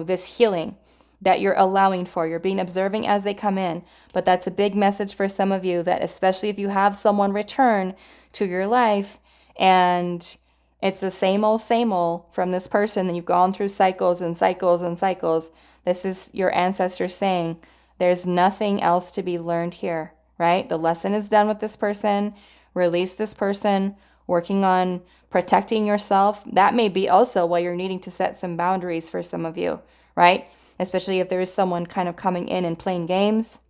this healing that you're allowing for. You're being observing as they come in. But that's a big message for some of you, that especially if you have someone return to your life and it's the same old from this person, and you've gone through cycles and cycles and cycles. This is your ancestors saying, there's nothing else to be learned here, right? The lesson is done with this person. Release this person, working on protecting yourself. That may be also why you're needing to set some boundaries for some of you, right? Especially if there is someone kind of coming in and playing games.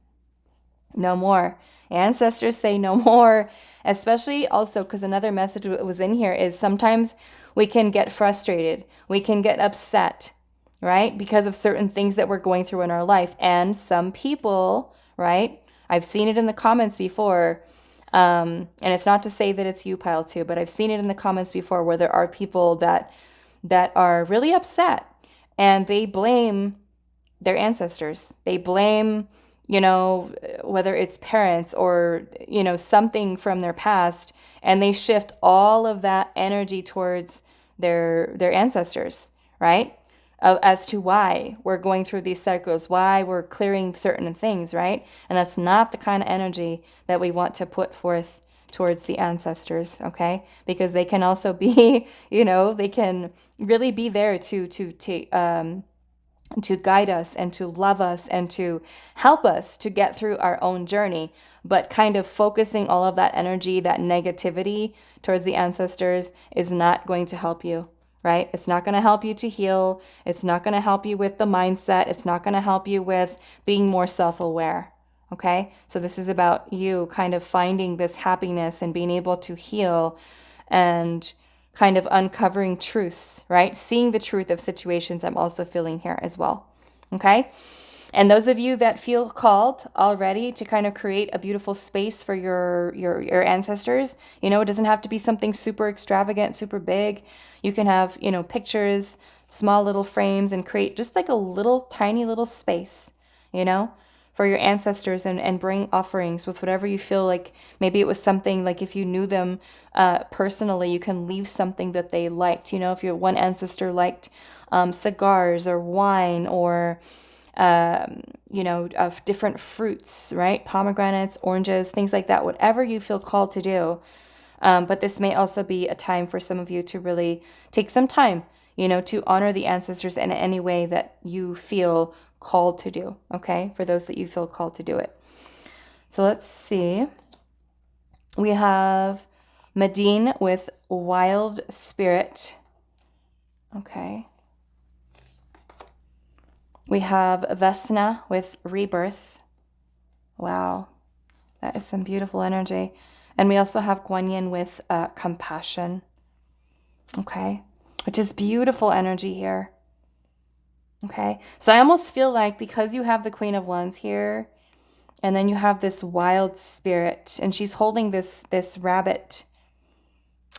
No more. Ancestors say no more, especially also because another message that was in here is sometimes we can get frustrated. We can get upset, right? Because of certain things that we're going through in our life. And some people, right? I've seen it in the comments before. And it's not to say that it's you, Pile 2, but I've seen it in the comments before where there are people that are really upset and they blame their ancestors. They blame, whether it's parents or, something from their past, and they shift all of that energy towards their ancestors, right? As to why we're going through these cycles, why we're clearing certain things, right? And that's not the kind of energy that we want to put forth towards the ancestors, okay? Because they can also be, they can really be there to guide us and to love us and to help us to get through our own journey. But kind of focusing all of that energy, that negativity towards the ancestors is not going to help you. Right? It's not going to help you to heal. It's not going to help you with the mindset. It's not going to help you with being more self-aware. Okay? So this is about you kind of finding this happiness and being able to heal and kind of uncovering truths, right? Seeing the truth of situations I'm also feeling here as well. Okay? And those of you that feel called already to kind of create a beautiful space for your ancestors, it doesn't have to be something super extravagant, super big. You can have, pictures, small little frames, and create just like a little tiny little space, for your ancestors, and bring offerings with whatever you feel like. Maybe it was something like, if you knew them personally, you can leave something that they liked. If your one ancestor liked cigars or wine or of different fruits, right? Pomegranates, oranges, things like that, whatever you feel called to do. But this may also be a time for some of you to really take some time, to honor the ancestors in any way that you feel called to do, okay? For those that you feel called to do it. So let's see. We have Medine with Wild Spirit. Okay. We have Vesna with Rebirth. Wow. That is some beautiful energy. And we also have Guan Yin with Compassion. Okay. Which is beautiful energy here. Okay. So I almost feel like because you have the Queen of Wands here, and then you have this wild spirit, and she's holding this rabbit.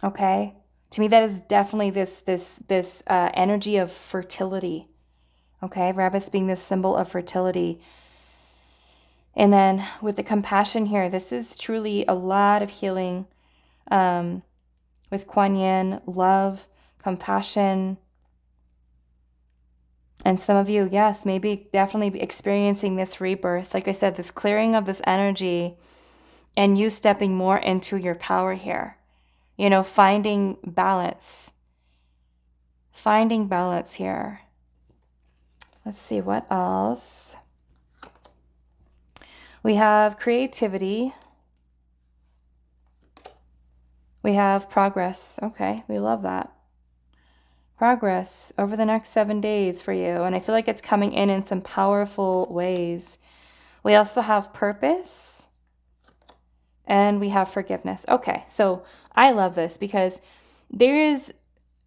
Okay. To me, that is definitely this energy of fertility. Okay. Rabbits being this symbol of fertility. And then with the compassion here, this is truly a lot of healing with Kuan Yin, love, compassion. And some of you, yes, maybe definitely experiencing this rebirth. Like I said, this clearing of this energy and you stepping more into your power here. Finding balance. Finding balance here. Let's see what else. We have creativity. We have progress. Okay, we love that. Progress over the next 7 days for you. And I feel like it's coming in some powerful ways. We also have purpose. And we have forgiveness. Okay, so I love this because there is,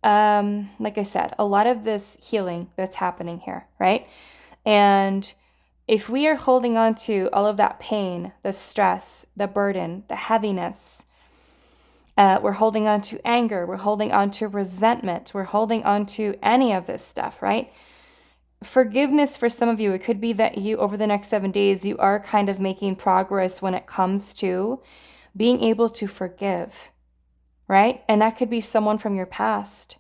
like I said, a lot of this healing that's happening here, right? And if we are holding on to all of that pain, the stress, the burden, the heaviness, we're holding on to anger, we're holding on to resentment, we're holding on to any of this stuff, right? Forgiveness for some of you, it could be that you, over the next 7 days, you are kind of making progress when it comes to being able to forgive, right? And that could be someone from your past,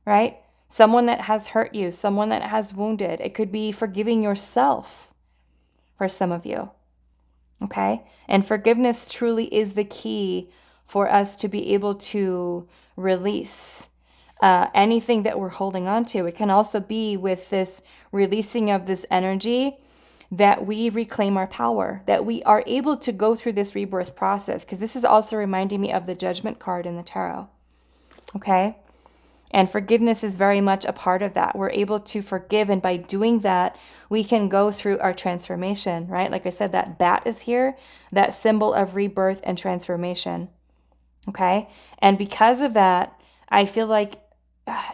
right? Someone that has hurt you, someone that has wounded. It could be forgiving yourself for some of you, okay? And forgiveness truly is the key for us to be able to release anything that we're holding on to. It can also be with this releasing of this energy that we reclaim our power, that we are able to go through this rebirth process, because this is also reminding me of the Judgment card in the tarot, okay? And forgiveness is very much a part of that. We're able to forgive, and by doing that, we can go through our transformation, right? Like I said, that bat is here, that symbol of rebirth and transformation, okay? And because of that, I feel like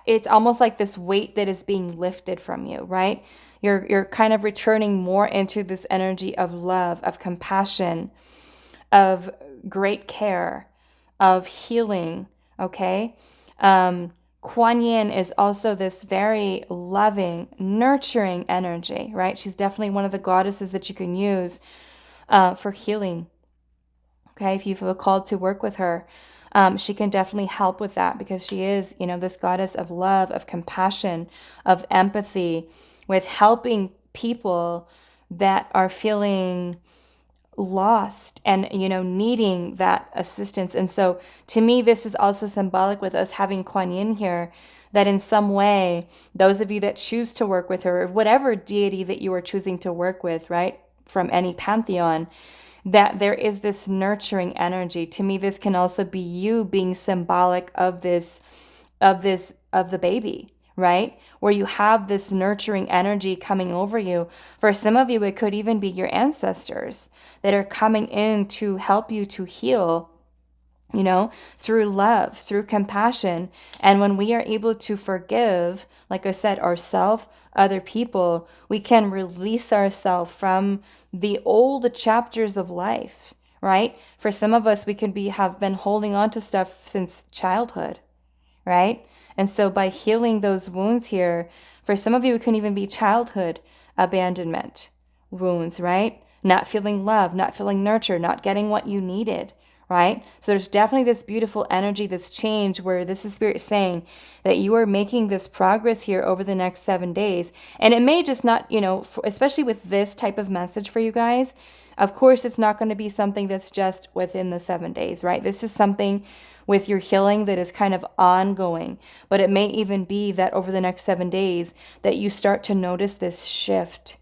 it's almost like this weight that is being lifted from you, right? You're kind of returning more into this energy of love, of compassion, of great care, of healing, okay? Kuan Yin is also this very loving, nurturing energy, right? She's definitely one of the goddesses that you can use for healing, okay? If you feel called to work with her, she can definitely help with that, because she is, this goddess of love, of compassion, of empathy, with helping people that are feeling lost and, needing that assistance. And so to me, this is also symbolic with us having Kuan Yin here, that in some way, those of you that choose to work with her, or whatever deity that you are choosing to work with, right, from any pantheon, that there is this nurturing energy. To me, this can also be you being symbolic of the baby, right? Where you have this nurturing energy coming over you. For some of you, it could even be your ancestors that are coming in to help you to heal, through love, through compassion. And when we are able to forgive, like I said, ourselves, other people, we can release ourselves from the old chapters of life, right? For some of us, we could have been holding on to stuff since childhood, right? And so by healing those wounds here, for some of you, it can even be childhood abandonment wounds, right? Not feeling love, not feeling nurture, not getting what you needed, right? So there's definitely this beautiful energy, this change where this is Spirit saying that you are making this progress here over the next 7 days. And it may just not, especially with this type of message for you guys, of course, it's not going to be something that's just within the 7 days, right? This is something with your healing that is kind of ongoing. But it may even be that over the next 7 days that you start to notice this shift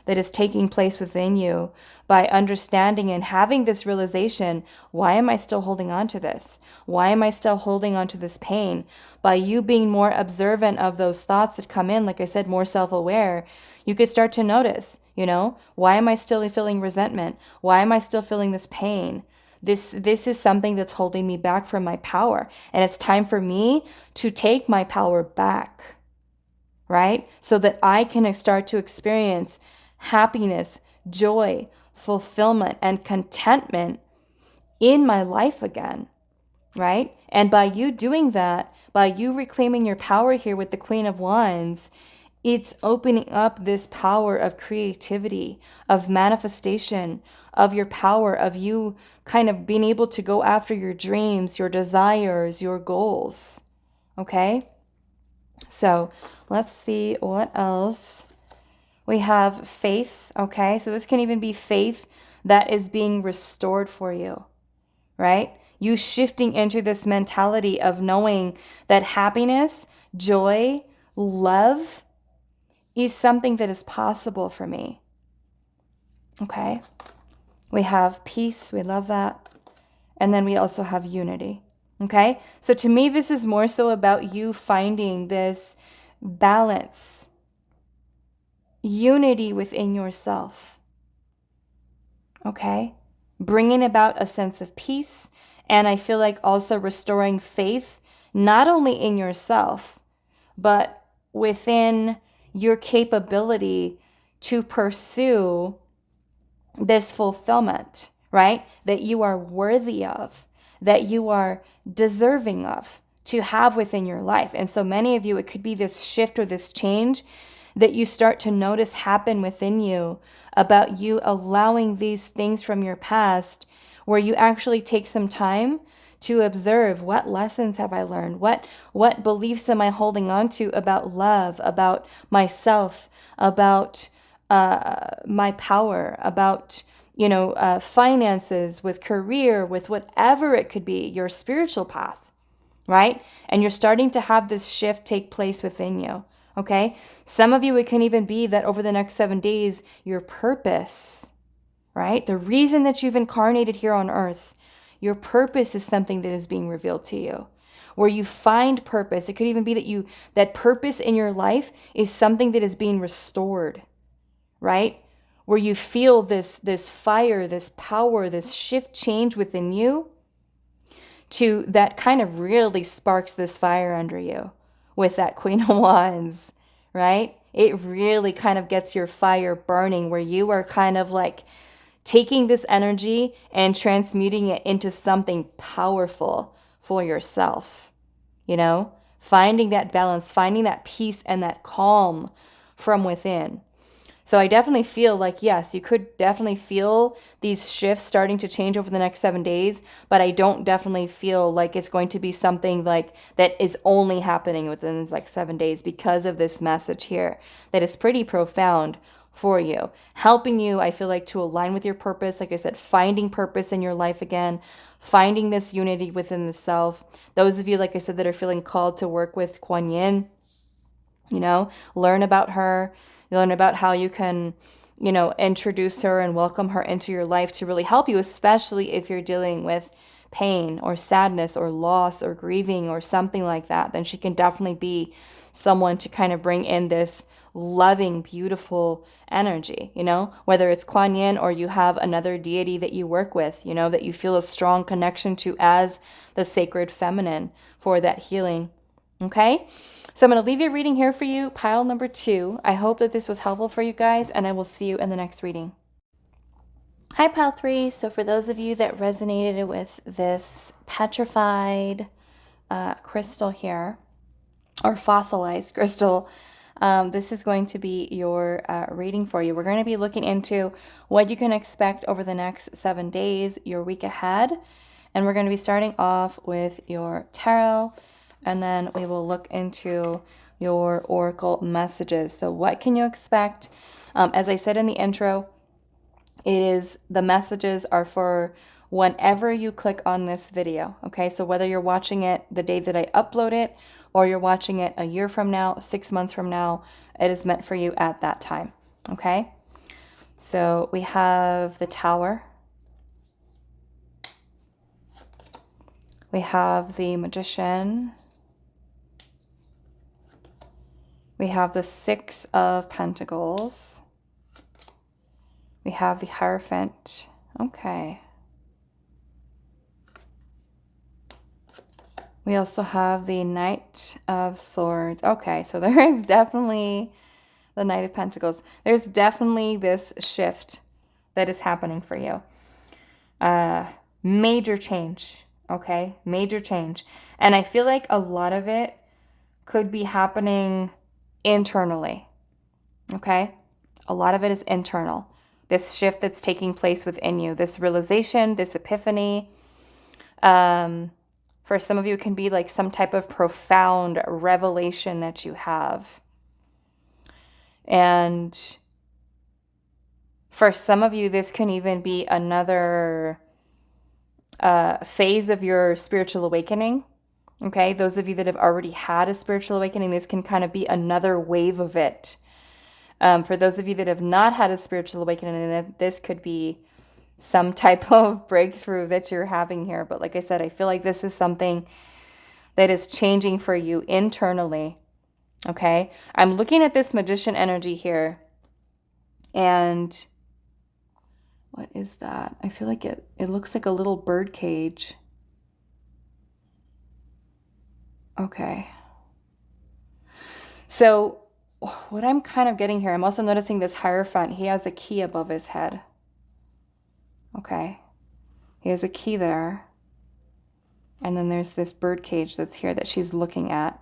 that is taking place within you by understanding and having this realization, why am I still holding on to this? Why am I still holding on to this pain? By you being more observant of those thoughts that come in, like I said, more self-aware, you could start to notice, why am I still feeling resentment? Why am I still feeling this pain? This is something that's holding me back from my power. And it's time for me to take my power back, right? So that I can start to experience happiness, joy, fulfillment, and contentment in my life again, right? And by you doing that, by you reclaiming your power here with the Queen of Wands, it's opening up this power of creativity, of manifestation, of your power, of you kind of being able to go after your dreams, your desires, your goals, okay? So let's see what else. We have faith, okay? So this can even be faith that is being restored for you, right? You shifting into this mentality of knowing that happiness, joy, love is something that is possible for me, okay? We have peace, we love that. And then we also have unity, okay? So to me, this is more so about you finding this balance, unity within yourself, okay? Bringing about a sense of peace, and I feel like also restoring faith, not only in yourself, but within your capability to pursue this fulfillment, right? That you are worthy of, that you are deserving of to have within your life. And so many of you, it could be this shift or this change that you start to notice happen within you about you allowing these things from your past, where you actually take some time to observe, what lessons have I learned? What beliefs am I holding on to about love, about myself, about my power, about finances, with career, with whatever it could be, your spiritual path, right? And you're starting to have this shift take place within you. Okay, some of you, it can even be that over the next 7 days, your purpose, right? The reason that you've incarnated here on earth, your purpose is something that is being revealed to you. Where you find purpose, it could even be that purpose in your life is something that is being restored, right? Where you feel this fire, this power, this shift change within you to that kind of really sparks this fire under you. With that Queen of Wands, right? It really kind of gets your fire burning, where you are kind of like taking this energy and transmuting it into something powerful for yourself, finding that balance, finding that peace and that calm from within. So I definitely feel like, yes, you could definitely feel these shifts starting to change over the next 7 days, but I don't definitely feel like it's going to be something like that is only happening within like 7 days, because of this message here that is pretty profound for you, helping you, I feel like, to align with your purpose. Like I said, finding purpose in your life again, finding this unity within the self. Those of you, like I said, that are feeling called to work with Kuan Yin, learn about her. You learn about how you can, introduce her and welcome her into your life to really help you, especially if you're dealing with pain or sadness or loss or grieving or something like that. Then she can definitely be someone to kind of bring in this loving, beautiful energy, whether it's Kuan Yin or you have another deity that you work with, that you feel a strong connection to as the sacred feminine for that healing. Okay? So I'm going to leave your reading here for you, pile number 2. I hope that this was helpful for you guys, and I will see you in the next reading. Hi, pile 3. So for those of you that resonated with this petrified crystal here, or fossilized crystal, this is going to be your reading for you. We're going to be looking into what you can expect over the next 7 days, your week ahead, And we're going to be starting off with your tarot, and then we will look into your oracle messages. So what can you expect? As I said in the intro, the messages are for whenever you click on this video. Okay, so whether you're watching it the day that I upload it, or you're watching it a year from now, 6 months from now, it is meant for you at that time. Okay, so we have the Tower. We have the Magician. We have the Six of Pentacles. We have the Hierophant. Okay. We also have the Knight of Swords. Okay, so there is definitely the Knight of Pentacles. There's definitely this shift that is happening for you. Major change, okay? Major change. And I feel like a lot of it could be happening internally, okay? A lot of it is internal. This shift that's taking place within you, this realization, this epiphany. For some of you, it can be like some type of profound revelation that you have. And for some of you, this can even be another phase of your spiritual awakening. Okay, those of you that have already had a spiritual awakening, this can kind of be another wave of it. For those of you that have not had a spiritual awakening, this could be some type of breakthrough that you're having here. But like I said, I feel like this is something that is changing for you internally. Okay, I'm looking at this Magician energy here, and what is that? I feel like it looks like a little bird cage. Okay. So what I'm kind of getting here, I'm also noticing this Hierophant. He has a key above his head. Okay. He has a key there. And then there's this bird cage that's here that she's looking at.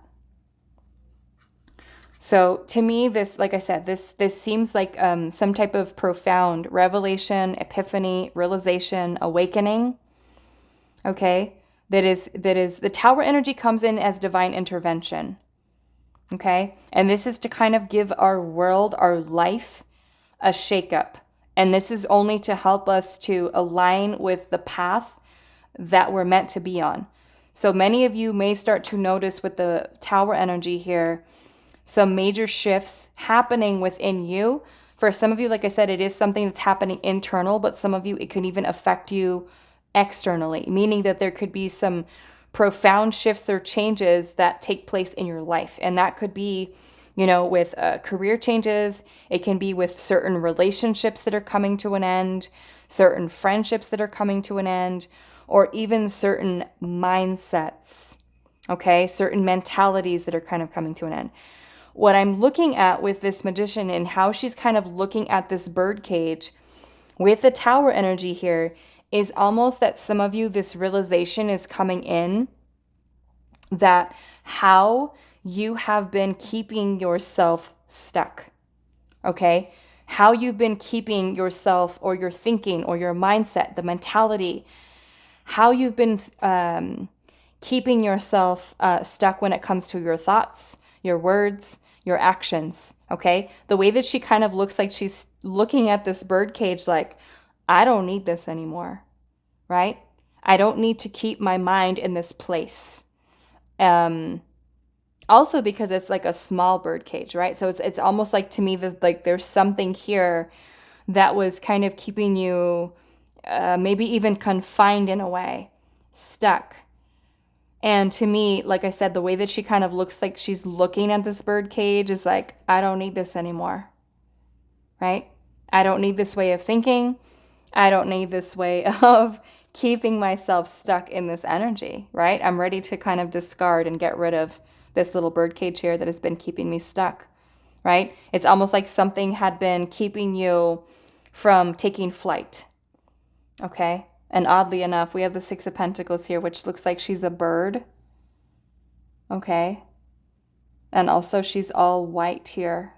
So to me, this, like I said, this seems like some type of profound revelation, epiphany, realization, awakening. Okay. That is the Tower energy comes in as divine intervention. Okay. And this is to kind of give our world, our life, a shakeup. And this is only to help us to align with the path that we're meant to be on. So many of you may start to notice with the Tower energy here, some major shifts happening within you. For some of you, like I said, it is something that's happening internal, but some of you, it can even affect you externally, meaning that there could be some profound shifts or changes that take place in your life. And that could be, with career changes. It can be with certain relationships that are coming to an end, certain friendships that are coming to an end, or even certain mindsets, okay? Certain mentalities that are kind of coming to an end. What I'm looking at with this Magician and how she's kind of looking at this bird cage with the Tower energy here is almost that some of you, this realization is coming in that how you have been keeping yourself stuck, okay? How you've been keeping yourself or your thinking or your mindset, the mentality, how you've been keeping yourself stuck when it comes to your thoughts, your words, your actions, okay? The way that she kind of looks like she's looking at this bird cage like, I don't need this anymore, right? I don't need to keep my mind in this place. Also because it's like a small bird cage, right? So it's almost like to me that like there's something here that was kind of keeping you maybe even confined in a way, stuck. And to me, like I said, the way that she kind of looks like she's looking at this bird cage is like, I don't need this anymore, right? I don't need this way of thinking. I don't need this way of keeping myself stuck in this energy, right? I'm ready to kind of discard and get rid of this little bird cage here that has been keeping me stuck, right? It's almost like something had been keeping you from taking flight, okay? And oddly enough, we have the Six of Pentacles here, which looks like she's a bird, okay? And also she's all white here,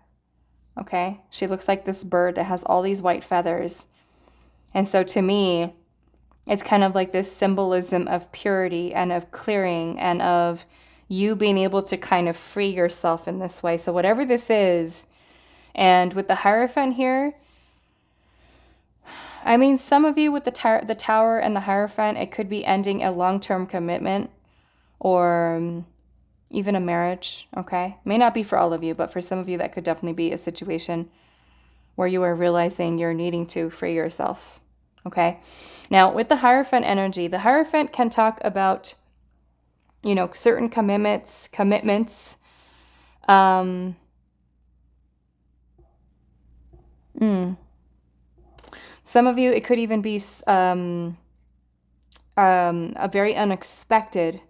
okay? She looks like this bird that has all these white feathers. And so to me, It's kind of like this symbolism of purity and of clearing and of you being able to kind of free yourself in this way. So whatever this is, and with the Hierophant here, I mean, some of you with the Tower and the Hierophant, it could be ending a long-term commitment or even a marriage, okay? May not be for all of you, but for some of you, that could definitely be a situation where you are realizing you're needing to free yourself, okay? Now, with the Hierophant energy, the Hierophant can talk about, you know, certain commitments. Some of you, it could even be a very unexpected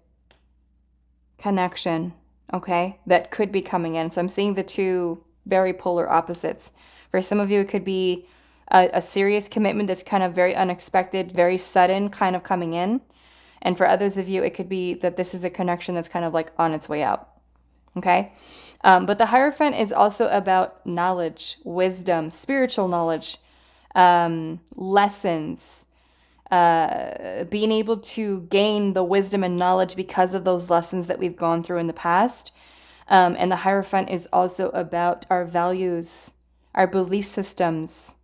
connection, okay, that could be coming in. So I'm seeing the two very polar opposites. For some of you, it could be a serious commitment that's kind of very unexpected, very sudden, kind of coming in. And for others of you, it could be that this is a connection that's kind of like on its way out, okay? But the Hierophant is also about knowledge, wisdom, spiritual knowledge, lessons, being able to gain the wisdom and knowledge because of those lessons that we've gone through in the past. And the Hierophant is also about our values, our belief systems,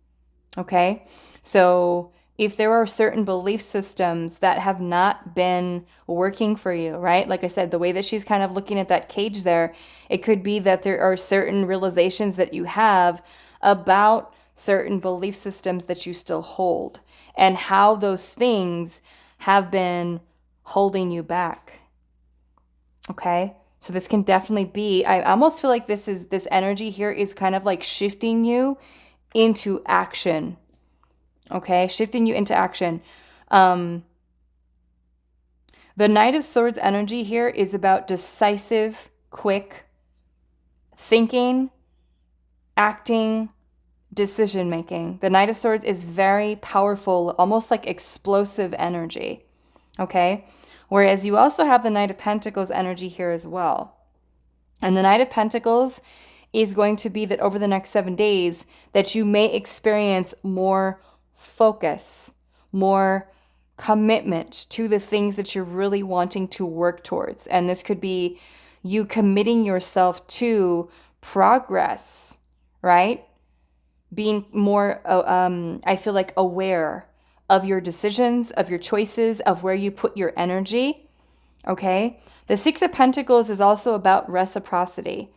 okay? So if there are certain belief systems that have not been working for you, right? Like I said, the way that she's kind of looking at that cage there, it could be that there are certain realizations that you have about certain belief systems that you still hold and how those things have been holding you back. Okay? So this can definitely be, I almost feel like this energy here is kind of like shifting you into action. Okay? Shifting you into action. The Knight of Swords energy here is about decisive, quick thinking, acting, decision making. The Knight of Swords is very powerful, almost like explosive energy. Okay? Whereas you also have the Knight of Pentacles energy here as well. And the Knight of Pentacles is going to be that over the next 7 days that you may experience more focus, more commitment to the things that you're really wanting to work towards. And this could be you committing yourself to progress, right? Being more, I feel like, aware of your decisions, of your choices, of where you put your energy, okay? The Six of Pentacles is also about reciprocity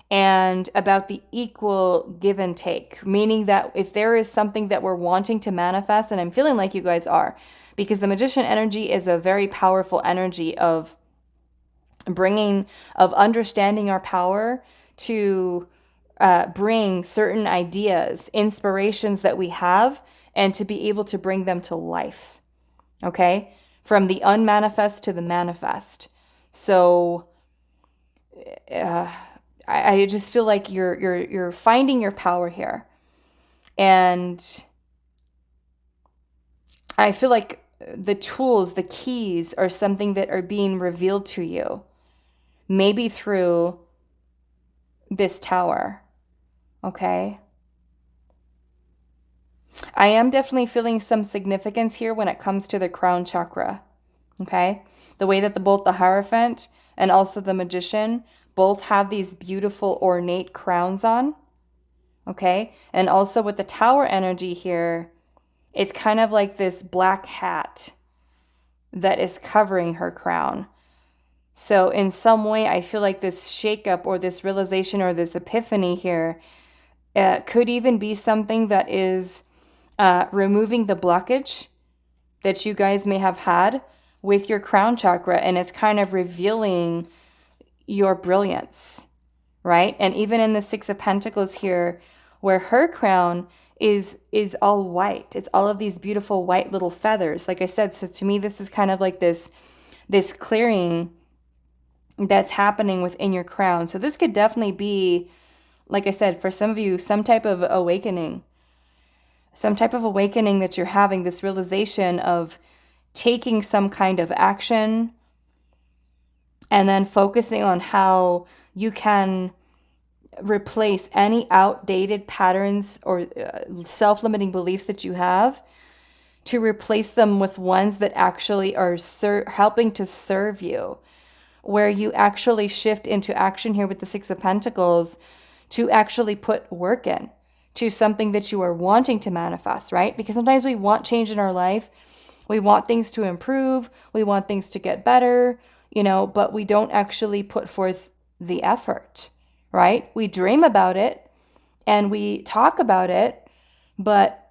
and about the equal give and take, meaning that if there is something that we're wanting to manifest, and I'm feeling like you guys are, because the Magician energy is a very powerful energy of understanding our power to bring certain ideas, inspirations that we have, and to be able to bring them to life, okay? From the unmanifest to the manifest. So I just feel like you're finding your power here. And I feel like the tools, the keys are something that are being revealed to you, maybe through this Tower, okay? I am definitely feeling some significance here when it comes to the crown chakra, okay? The way that both the Hierophant and also the Magician both have these beautiful ornate crowns on, okay? And also with the Tower energy here, it's kind of like this black hat that is covering her crown. So in some way, I feel like this shakeup or this realization or this epiphany here could even be something that is removing the blockage that you guys may have had with your crown chakra, and it's kind of revealing your brilliance, right? And even in the Six of Pentacles here, where her crown is all white, it's all of these beautiful white little feathers. Like I said, so to me, this is kind of like this clearing that's happening within your crown. So this could definitely be, like I said, for some of you, some type of awakening that you're having, this realization of taking some kind of action and then focusing on how you can replace any outdated patterns or self-limiting beliefs that you have to replace them with ones that actually are helping to serve you, where you actually shift into action here with the Six of Pentacles to actually put work in to something that you are wanting to manifest, right? Because sometimes we want change in our life. We want things to improve. We want things to get better, but we don't actually put forth the effort, right? We dream about it and we talk about it, but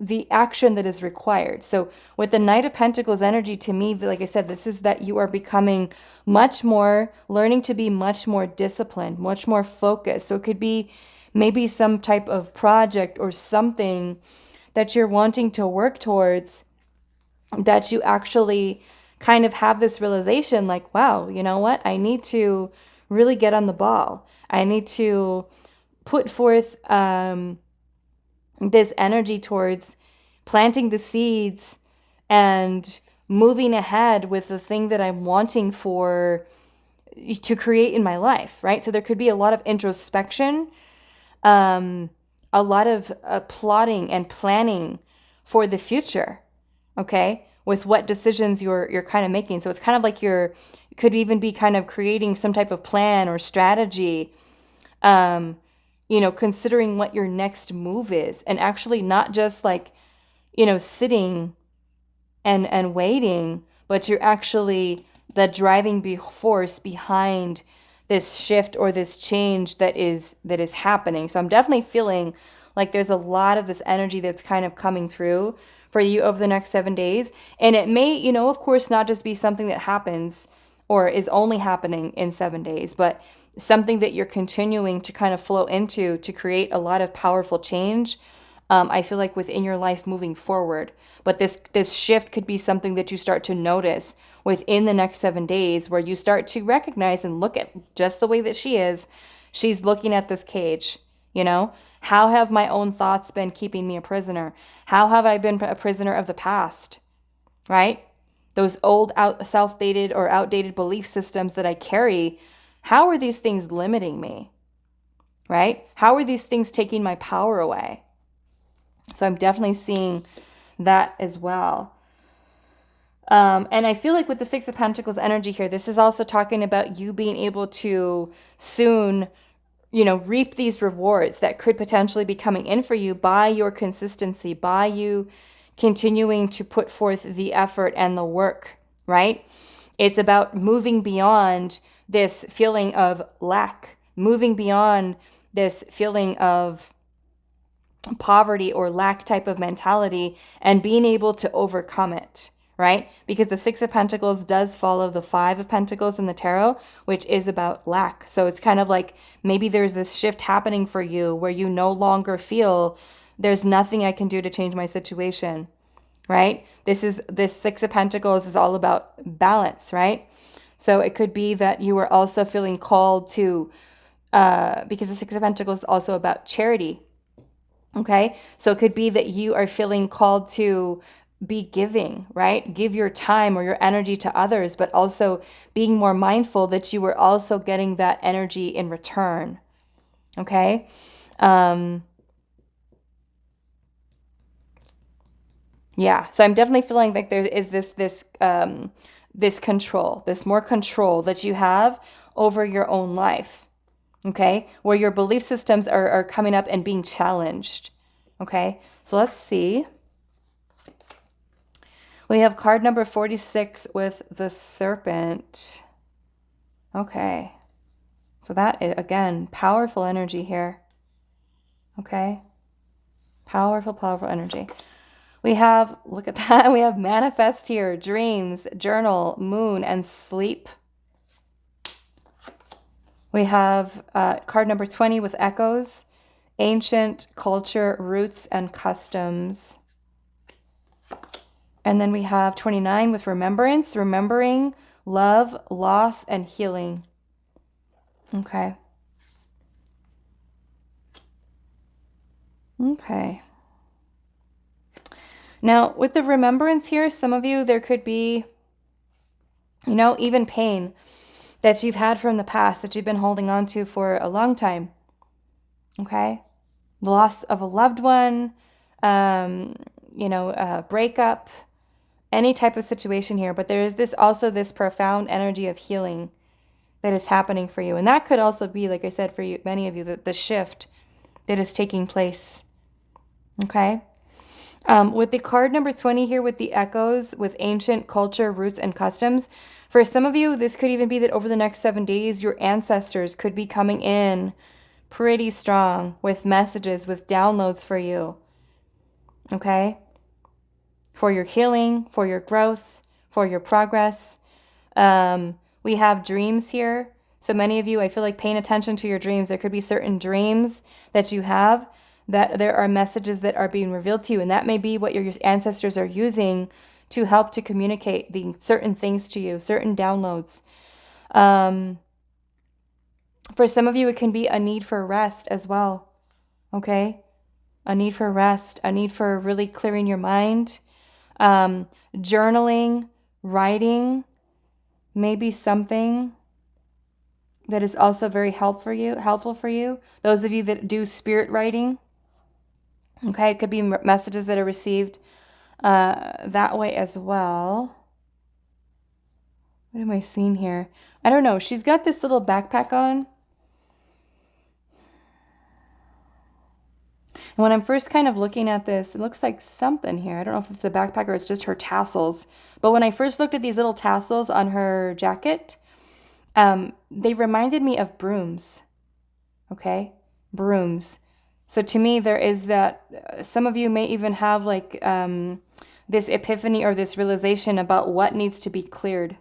the action that is required. So with the Knight of Pentacles energy, to me, like I said, this is that you are becoming learning to be much more disciplined, much more focused. So it could be maybe some type of project or something that you're wanting to work towards, that you actually kind of have this realization like, wow, you know what? I need to really get on the ball. I need to put forth this energy towards planting the seeds and moving ahead with the thing that I'm wanting to create in my life, right? So there could be a lot of introspection, a lot of plotting and planning for the future, okay? With what decisions you're kind of making. So it's kind of like could even be kind of creating some type of plan or strategy, considering what your next move is, and actually not just like, sitting and waiting, but you're actually the driving force behind this shift or this change that is happening. So I'm definitely feeling like there's a lot of this energy that's kind of coming through for you over the next 7 days. And it may, of course, not just be something that happens or is only happening in 7 days, but something that you're continuing to kind of flow into to create a lot of powerful change, I feel like within your life moving forward. But this shift could be something that you start to notice within the next 7 days, where you start to recognize and look at just the way that she's looking at this cage, How have my own thoughts been keeping me a prisoner? How have I been a prisoner of the past, right? Those old self-dated or outdated belief systems that I carry, how are these things limiting me, right? How are these things taking my power away? So I'm definitely seeing that as well. And I feel like with the Six of Pentacles energy here, this is also talking about you being able to soon, reap these rewards that could potentially be coming in for you by your consistency, by you continuing to put forth the effort and the work, right? It's about moving beyond this feeling of lack, moving beyond this feeling of poverty or lack type of mentality, and being able to overcome it, right? Because the Six of Pentacles does follow the Five of Pentacles in the tarot, which is about lack. So it's kind of like maybe there's this shift happening for you where you no longer feel there's nothing I can do to change my situation, right? This Six of Pentacles is all about balance, right? So it could be that you are also feeling called to, because the Six of Pentacles is also about charity. Okay, so it could be that you are feeling called to be giving, right? Give your time or your energy to others, but also being more mindful that you are also getting that energy in return. Okay. Yeah. So I'm definitely feeling like there is this control, this more control that you have over your own life. Okay, where your belief systems are coming up and being challenged. Okay, so let's see. We have card number 46 with the serpent. Okay, so that is, again, powerful energy here. Okay, powerful energy. We have, look at that, we have manifest here, dreams, journal, moon, and sleep. We have card number 20 with echoes, ancient, culture, roots, and customs. And then we have 29 with remembrance, remembering, love, loss, and healing. Okay. Okay. Now, with the remembrance here, some of you, there could be, even pain that you've had from the past that you've been holding on to for a long time. Okay? The loss of a loved one, breakup, any type of situation here. But there is this profound energy of healing that is happening for you. And that could also be, like I said, for you, many of you, the shift that is taking place. Okay. With the card number 20 here, with the echoes, with ancient culture, roots, and customs, for some of you, this could even be that over the next 7 days, your ancestors could be coming in pretty strong with messages, with downloads for you. Okay? For your healing, for your growth, for your progress. We have dreams here. So many of you, I feel like paying attention to your dreams. There could be certain dreams that you have that there are messages that are being revealed to you. And that may be what your ancestors are using to help to communicate the certain things to you, certain downloads. For some of you, it can be a need for rest as well. Okay? A need for rest, a need for really clearing your mind. Journaling, writing, maybe something that is also very helpful for you. Those of you that do spirit writing, okay, it could be messages that are received that way as well. What am I seeing here? I don't know. She's got this little backpack on. And when I'm first kind of looking at this, it looks like something here. I don't know if it's a backpack or it's just her tassels. But when I first looked at these little tassels on her jacket, they reminded me of brooms. Okay? Brooms. So to me, there is that, some of you may even have like this epiphany or this realization about what needs to be cleared.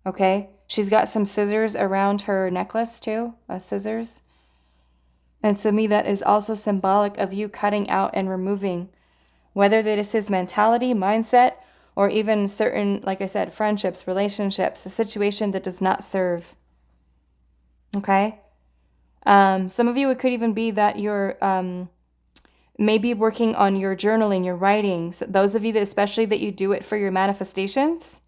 Okay? She's got some scissors around her necklace too, scissors. And to me, that is also symbolic of you cutting out and removing, whether this is mentality, mindset, or even certain, like I said, friendships, relationships, a situation that does not serve. Okay? Some of you, it could even be that you're maybe working on your journaling, your writing. So those of you that, especially that you do it for your manifestations,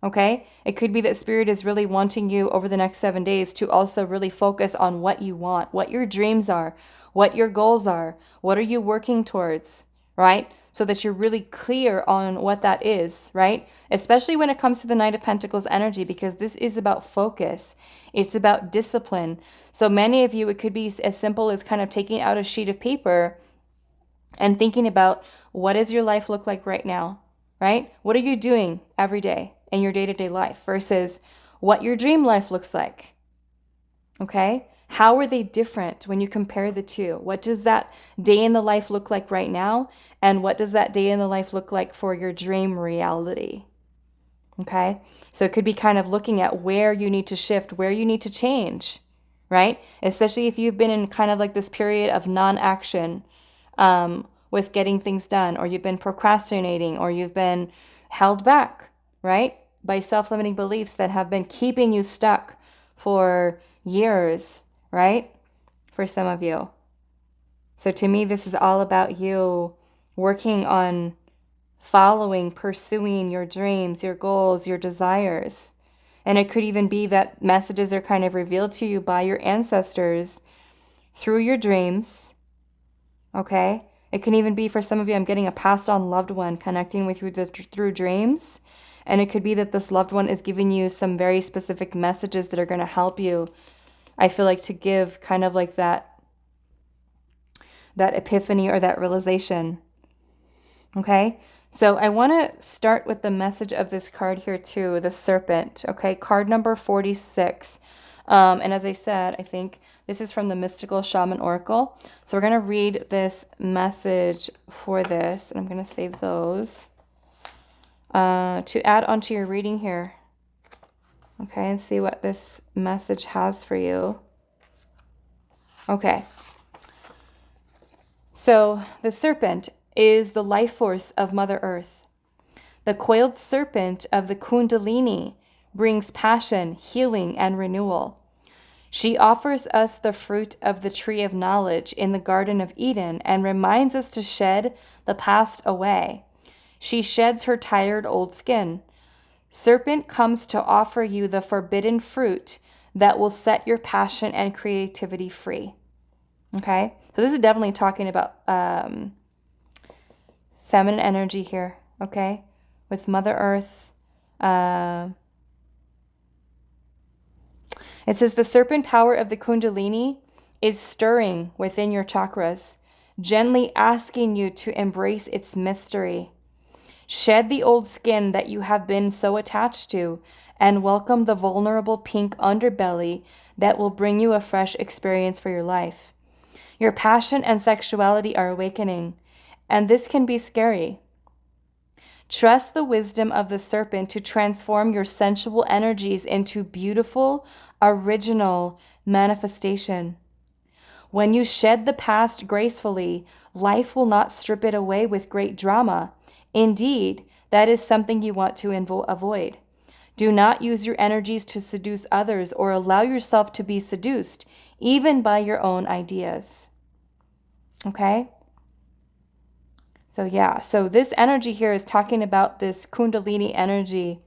okay? It could be that Spirit is really wanting you over the next 7 days to also really focus on what you want, what your dreams are, what your goals are, what are you working towards, right? So that you're really clear on what that is, right? Especially when it comes to the Knight of Pentacles energy, because this is about focus. It's about discipline. So many of you, it could be as simple as kind of taking out a sheet of paper and thinking about, what does your life look like right now, right? What are you doing every day in your day-to-day life versus what your dream life looks like? Okay? How are they different when you compare the two? What does that day in the life look like right now? And what does that day in the life look like for your dream reality? Okay? So it could be kind of looking at where you need to shift, where you need to change, right? Especially if you've been in kind of like this period of non-action with getting things done, or you've been procrastinating, or you've been held back, right? By self-limiting beliefs that have been keeping you stuck for years, right? For some of you. So to me, this is all about you working on following, pursuing your dreams, your goals, your desires. And it could even be that messages are kind of revealed to you by your ancestors through your dreams, okay? It can even be, for some of you, I'm getting a passed on loved one connecting with you through dreams. And it could be that this loved one is giving you some very specific messages that are going to help you, I feel like, to give kind of like that epiphany or that realization. Okay? So I want to start with the message of this card here too, the Serpent. Okay? Card number 46. And as I said, I think this is from the Mystical Shaman Oracle. So we're going to read this message for this. And I'm going to save those to add onto your reading here. Okay, and see what this message has for you. Okay. So the serpent is the life force of Mother Earth. The coiled serpent of the Kundalini brings passion, healing, and renewal. She offers us the fruit of the tree of knowledge in the Garden of Eden and reminds us to shed the past away. She sheds her tired old skin. Serpent comes to offer you the forbidden fruit that will set your passion and creativity free. Okay? So this is definitely talking about feminine energy here, okay? With Mother Earth. It says the serpent power of the Kundalini is stirring within your chakras, gently asking you to embrace its mystery. Shed the old skin that you have been so attached to and welcome the vulnerable pink underbelly that will bring you a fresh experience for your life. Your passion and sexuality are awakening, and this can be scary. Trust the wisdom of the serpent to transform your sensual energies into beautiful, original manifestation. When you shed the past gracefully, life will not strip it away with great drama. Indeed, that is something you want to avoid. Do not use your energies to seduce others or allow yourself to be seduced, even by your own ideas. Okay? So this energy here is talking about this Kundalini energy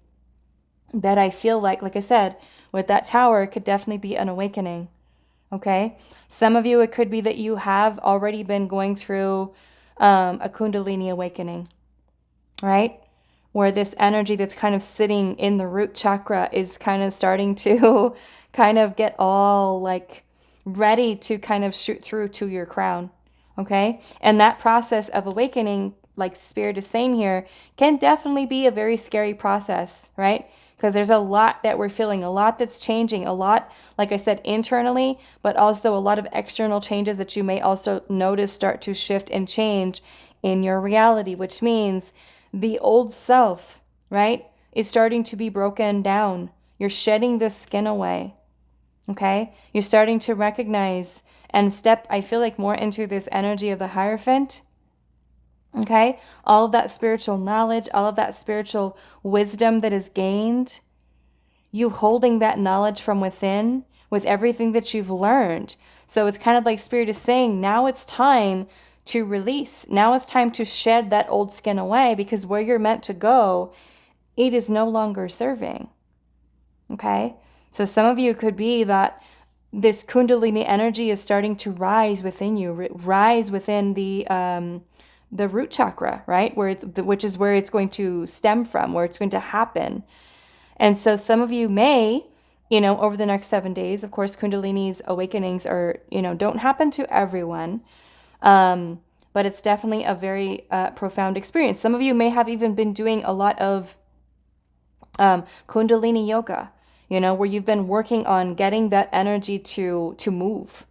that I feel like I said, with that tower, it could definitely be an awakening. Okay? Some of you, it could be that you have already been going through a Kundalini awakening, right? Where this energy that's kind of sitting in the root chakra is kind of starting to kind of get all like ready to kind of shoot through to your crown. Okay? And that process of awakening, like Spirit is saying here, can definitely be a very scary process, right? Because there's a lot that we're feeling, a lot that's changing, a lot, like I said, internally, but also a lot of external changes that you may also notice start to shift and change in your reality, which means the old self, right, is starting to be broken down. You're shedding this skin away, okay? You're starting to recognize and step, I feel like, more into this energy of the Hierophant. Okay, all of that spiritual knowledge, all of that spiritual wisdom that is gained, you holding that knowledge from within with everything that you've learned. So it's kind of like Spirit is saying, now it's time to release. Now it's time to shed that old skin away, because where you're meant to go, it is no longer serving. Okay, so some of you could be that this Kundalini energy is starting to rise within you, rise within the root chakra, right? Which is where it's going to stem from, where it's going to happen. And so some of you may, over the next 7 days, of course, Kundalini's awakenings are, don't happen to everyone. But it's definitely a very profound experience. Some of you may have even been doing a lot of Kundalini yoga, where you've been working on getting that energy to move.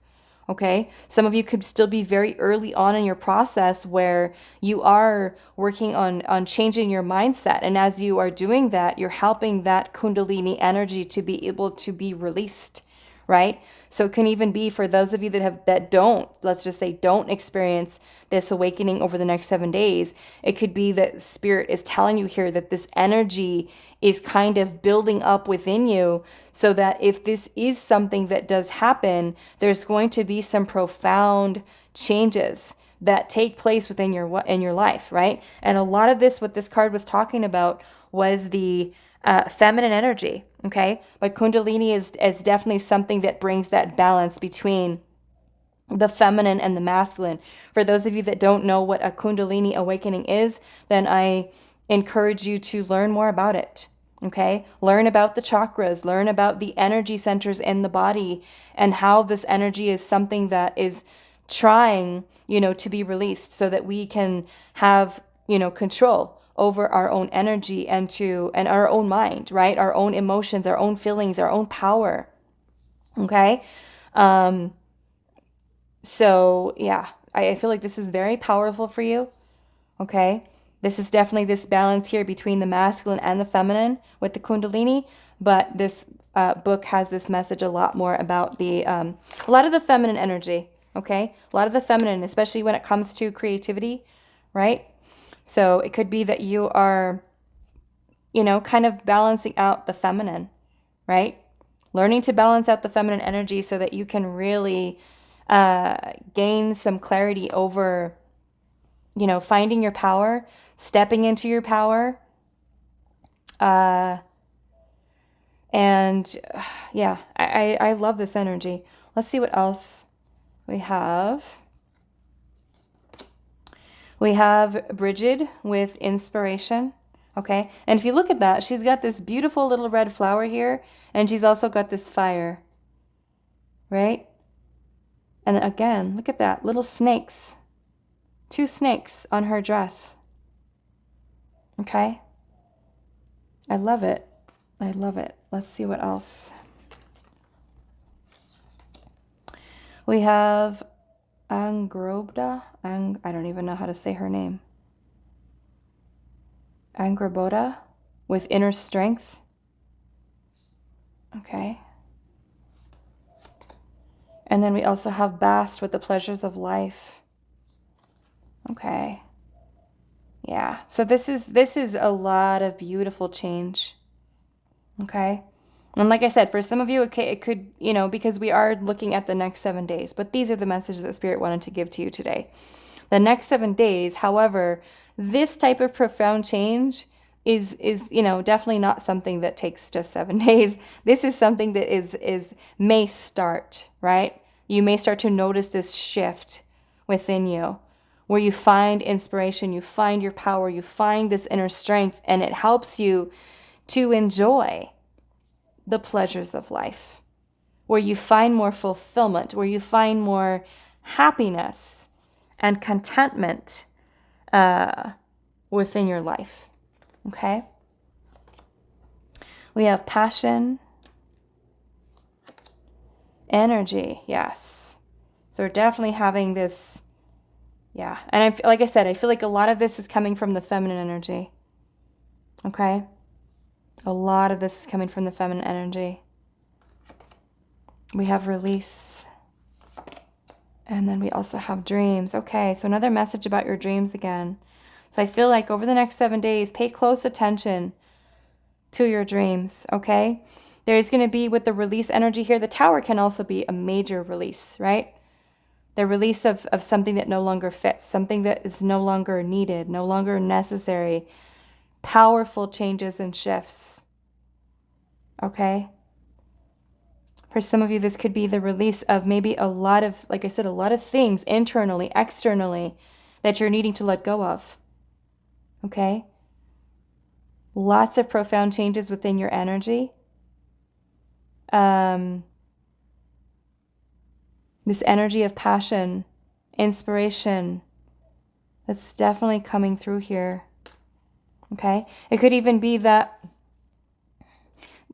Okay, some of you could still be very early on in your process where you are working on changing your mindset. And as you are doing that, you're helping that Kundalini energy to be able to be released, right? So it can even be for those of you that don't, let's just say, don't experience this awakening over the next 7 days. It could be that Spirit is telling you here that this energy is kind of building up within you, so that if this is something that does happen, there's going to be some profound changes that take place within your life, right? And a lot of this, what this card was talking about, was the feminine energy, okay? But Kundalini is definitely something that brings that balance between the feminine and the masculine. For those of you that don't know what a Kundalini awakening is, then I encourage you to learn more about it, okay? Learn about the chakras, learn about the energy centers in the body, and how this energy is something that is trying, to be released, so that we can have, control over our own energy and our own mind, right? Our own emotions, our own feelings, our own power. Okay? So yeah, I feel like this is very powerful for you. Okay? This is definitely this balance here between the masculine and the feminine with the Kundalini, but this book has this message a lot more about a lot of the feminine energy. Okay? A lot of the feminine, especially when it comes to creativity, right? So it could be that you are, kind of balancing out the feminine, right? Learning to balance out the feminine energy so that you can really gain some clarity over, finding your power, stepping into your power. And yeah, I love this energy. Let's see what else we have. We have Bridget with inspiration. Okay. And if you look at that, she's got this beautiful little red flower here, and she's also got this fire, right? And again, look at that, little snakes, 2 snakes on her dress. Okay. I love it. I love it. Let's see what else. We have Angrobda. I don't even know how to say her name. Angroboda with inner strength. Okay. And then we also have Bast with the pleasures of life. Okay. Yeah. So this is a lot of beautiful change. Okay. And like I said, for some of you, it could, because we are looking at the next 7 days, but these are the messages that Spirit wanted to give to you today. The next 7 days, however, this type of profound change is definitely not something that takes just 7 days. This is something that may start, right? You may start to notice this shift within you where you find inspiration, you find your power, you find this inner strength, and it helps you to enjoy the pleasures of life, where you find more fulfillment, where you find more happiness and contentment within your life. Okay? We have passion, energy, yes. So we're definitely having this, yeah. And like I said, I feel like a lot of this is coming from the feminine energy. Okay? A lot of this is coming from the feminine energy. We have release. And then we also have dreams. Okay, so another message about your dreams again. So I feel like over the next 7 days, pay close attention to your dreams, okay? There's going to be, with the release energy here, the Tower can also be a major release, right? The release of something that no longer fits, something that is no longer needed, no longer necessary. Powerful changes and shifts, okay? For some of you, this could be the release of maybe a lot of, like I said, a lot of things internally, externally, that you're needing to let go of, okay? Lots of profound changes within your energy. This energy of passion, inspiration, that's definitely coming through here, okay? It could even be that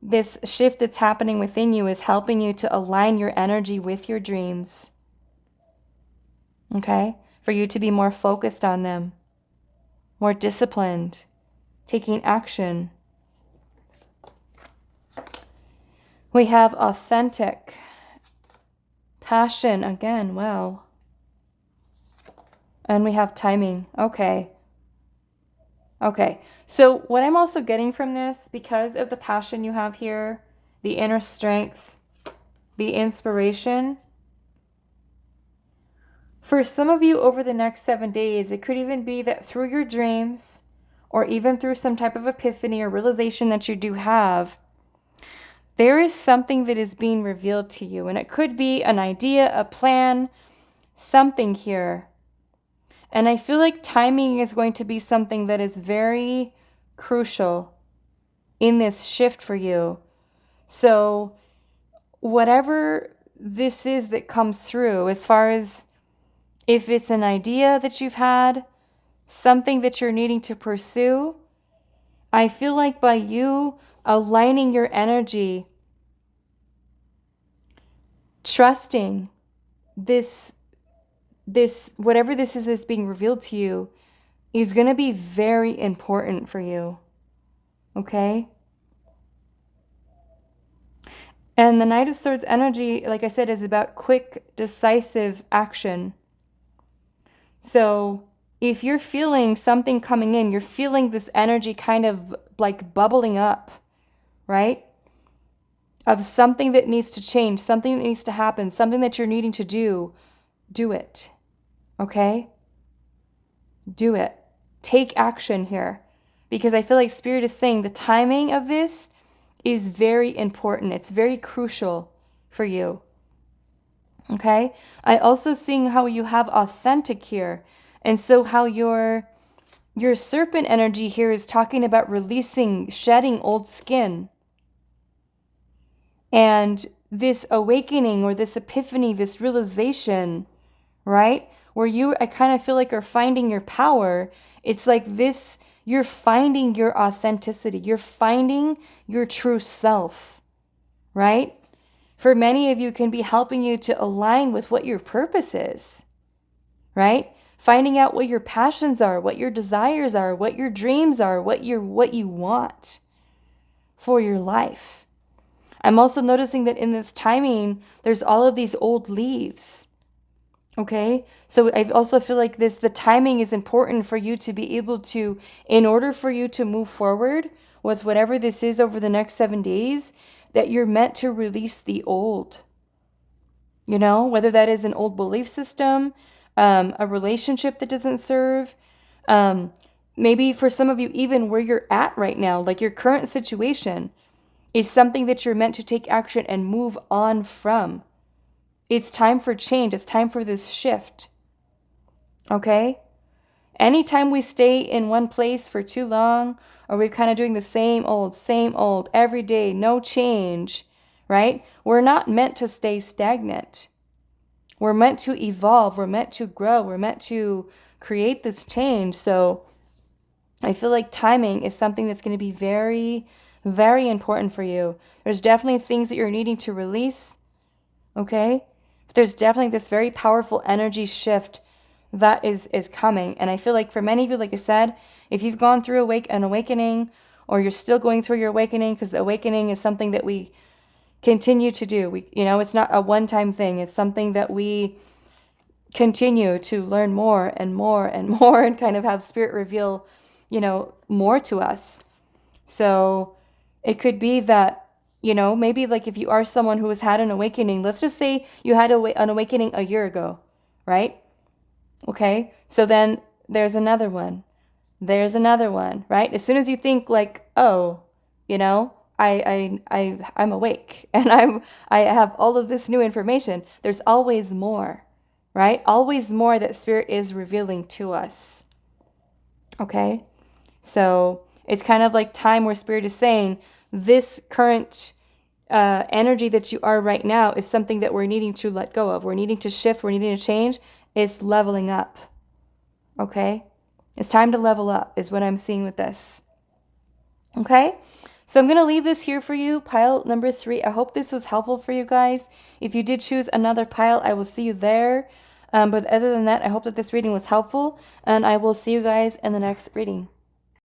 this shift that's happening within you is helping you to align your energy with your dreams, okay? For you to be more focused on them, more disciplined, taking action. We have authentic, passion again, wow. And we have timing, okay. Okay, so what I'm also getting from this, because of the passion you have here, the inner strength, the inspiration, for some of you over the next 7 days, it could even be that through your dreams, or even through some type of epiphany or realization that you do have, there is something that is being revealed to you. And it could be an idea, a plan, something here. And I feel like timing is going to be something that is very crucial in this shift for you. So whatever this is that comes through, as far as if it's an idea that you've had, something that you're needing to pursue, I feel like by you aligning your energy, trusting this whatever this is that's being revealed to you is going to be very important for you. Okay? And the Knight of Swords energy, like I said, is about quick, decisive action. So if you're feeling something coming in, you're feeling this energy kind of like bubbling up, right? Of something that needs to change, something that needs to happen, something that you're needing to do it. Okay? Do it. Take action here. Because I feel like Spirit is saying the timing of this is very important. It's very crucial for you. Okay? I also seeing how you have authentic here. And so how your serpent energy here is talking about releasing, shedding old skin. And this awakening or this epiphany, this realization, right? Where I kind of feel like are finding your power. It's like this, you're finding your authenticity. You're finding your true self, right? For many of you, can be helping you to align with what your purpose is, right? Finding out what your passions are, what your desires are, what your dreams are, what you want for your life. I'm also noticing that in this timing, there's all of these old leaves. Okay? So I also feel like the timing is important for you to be able to, in order for you to move forward with whatever this is over the next 7 days, that you're meant to release the old. You know, whether that is an old belief system, a relationship that doesn't serve, maybe for some of you, even where you're at right now, like your current situation, is something that you're meant to take action and move on from. It's time for change. It's time for this shift. Okay? Anytime we stay in one place for too long, or we're kind of doing the same old, every day, no change, right? We're not meant to stay stagnant. We're meant to evolve. We're meant to grow. We're meant to create this change. So I feel like timing is something that's going to be very, very important for you. There's definitely things that you're needing to release, okay? But there's definitely this very powerful energy shift that is coming. And I feel like for many of you, like I said, if you've gone through an awakening, or you're still going through your awakening, because the awakening is something that we continue to do. It's not a one-time thing. It's something that we continue to learn more and more and more, and kind of have spirit reveal, more to us. So it could be that, maybe like if you are someone who has had an awakening, let's just say you had an awakening a year ago, right? Okay. So then there's another one. There's another one, right? As soon as you think like, oh, I'm awake and I have all of this new information, there's always more, right? Always more that spirit is revealing to us. Okay? So it's kind of like time where spirit is saying this current energy that you are right now is something that we're needing to let go of. We're needing to shift. We're needing to change. It's leveling up. Okay? It's time to level up is what I'm seeing with this. Okay? So I'm going to leave this here for you, pile number 3. I hope this was helpful for you guys. If you did choose another pile, I will see you there. But other than that, I hope that this reading was helpful, and I will see you guys in the next reading.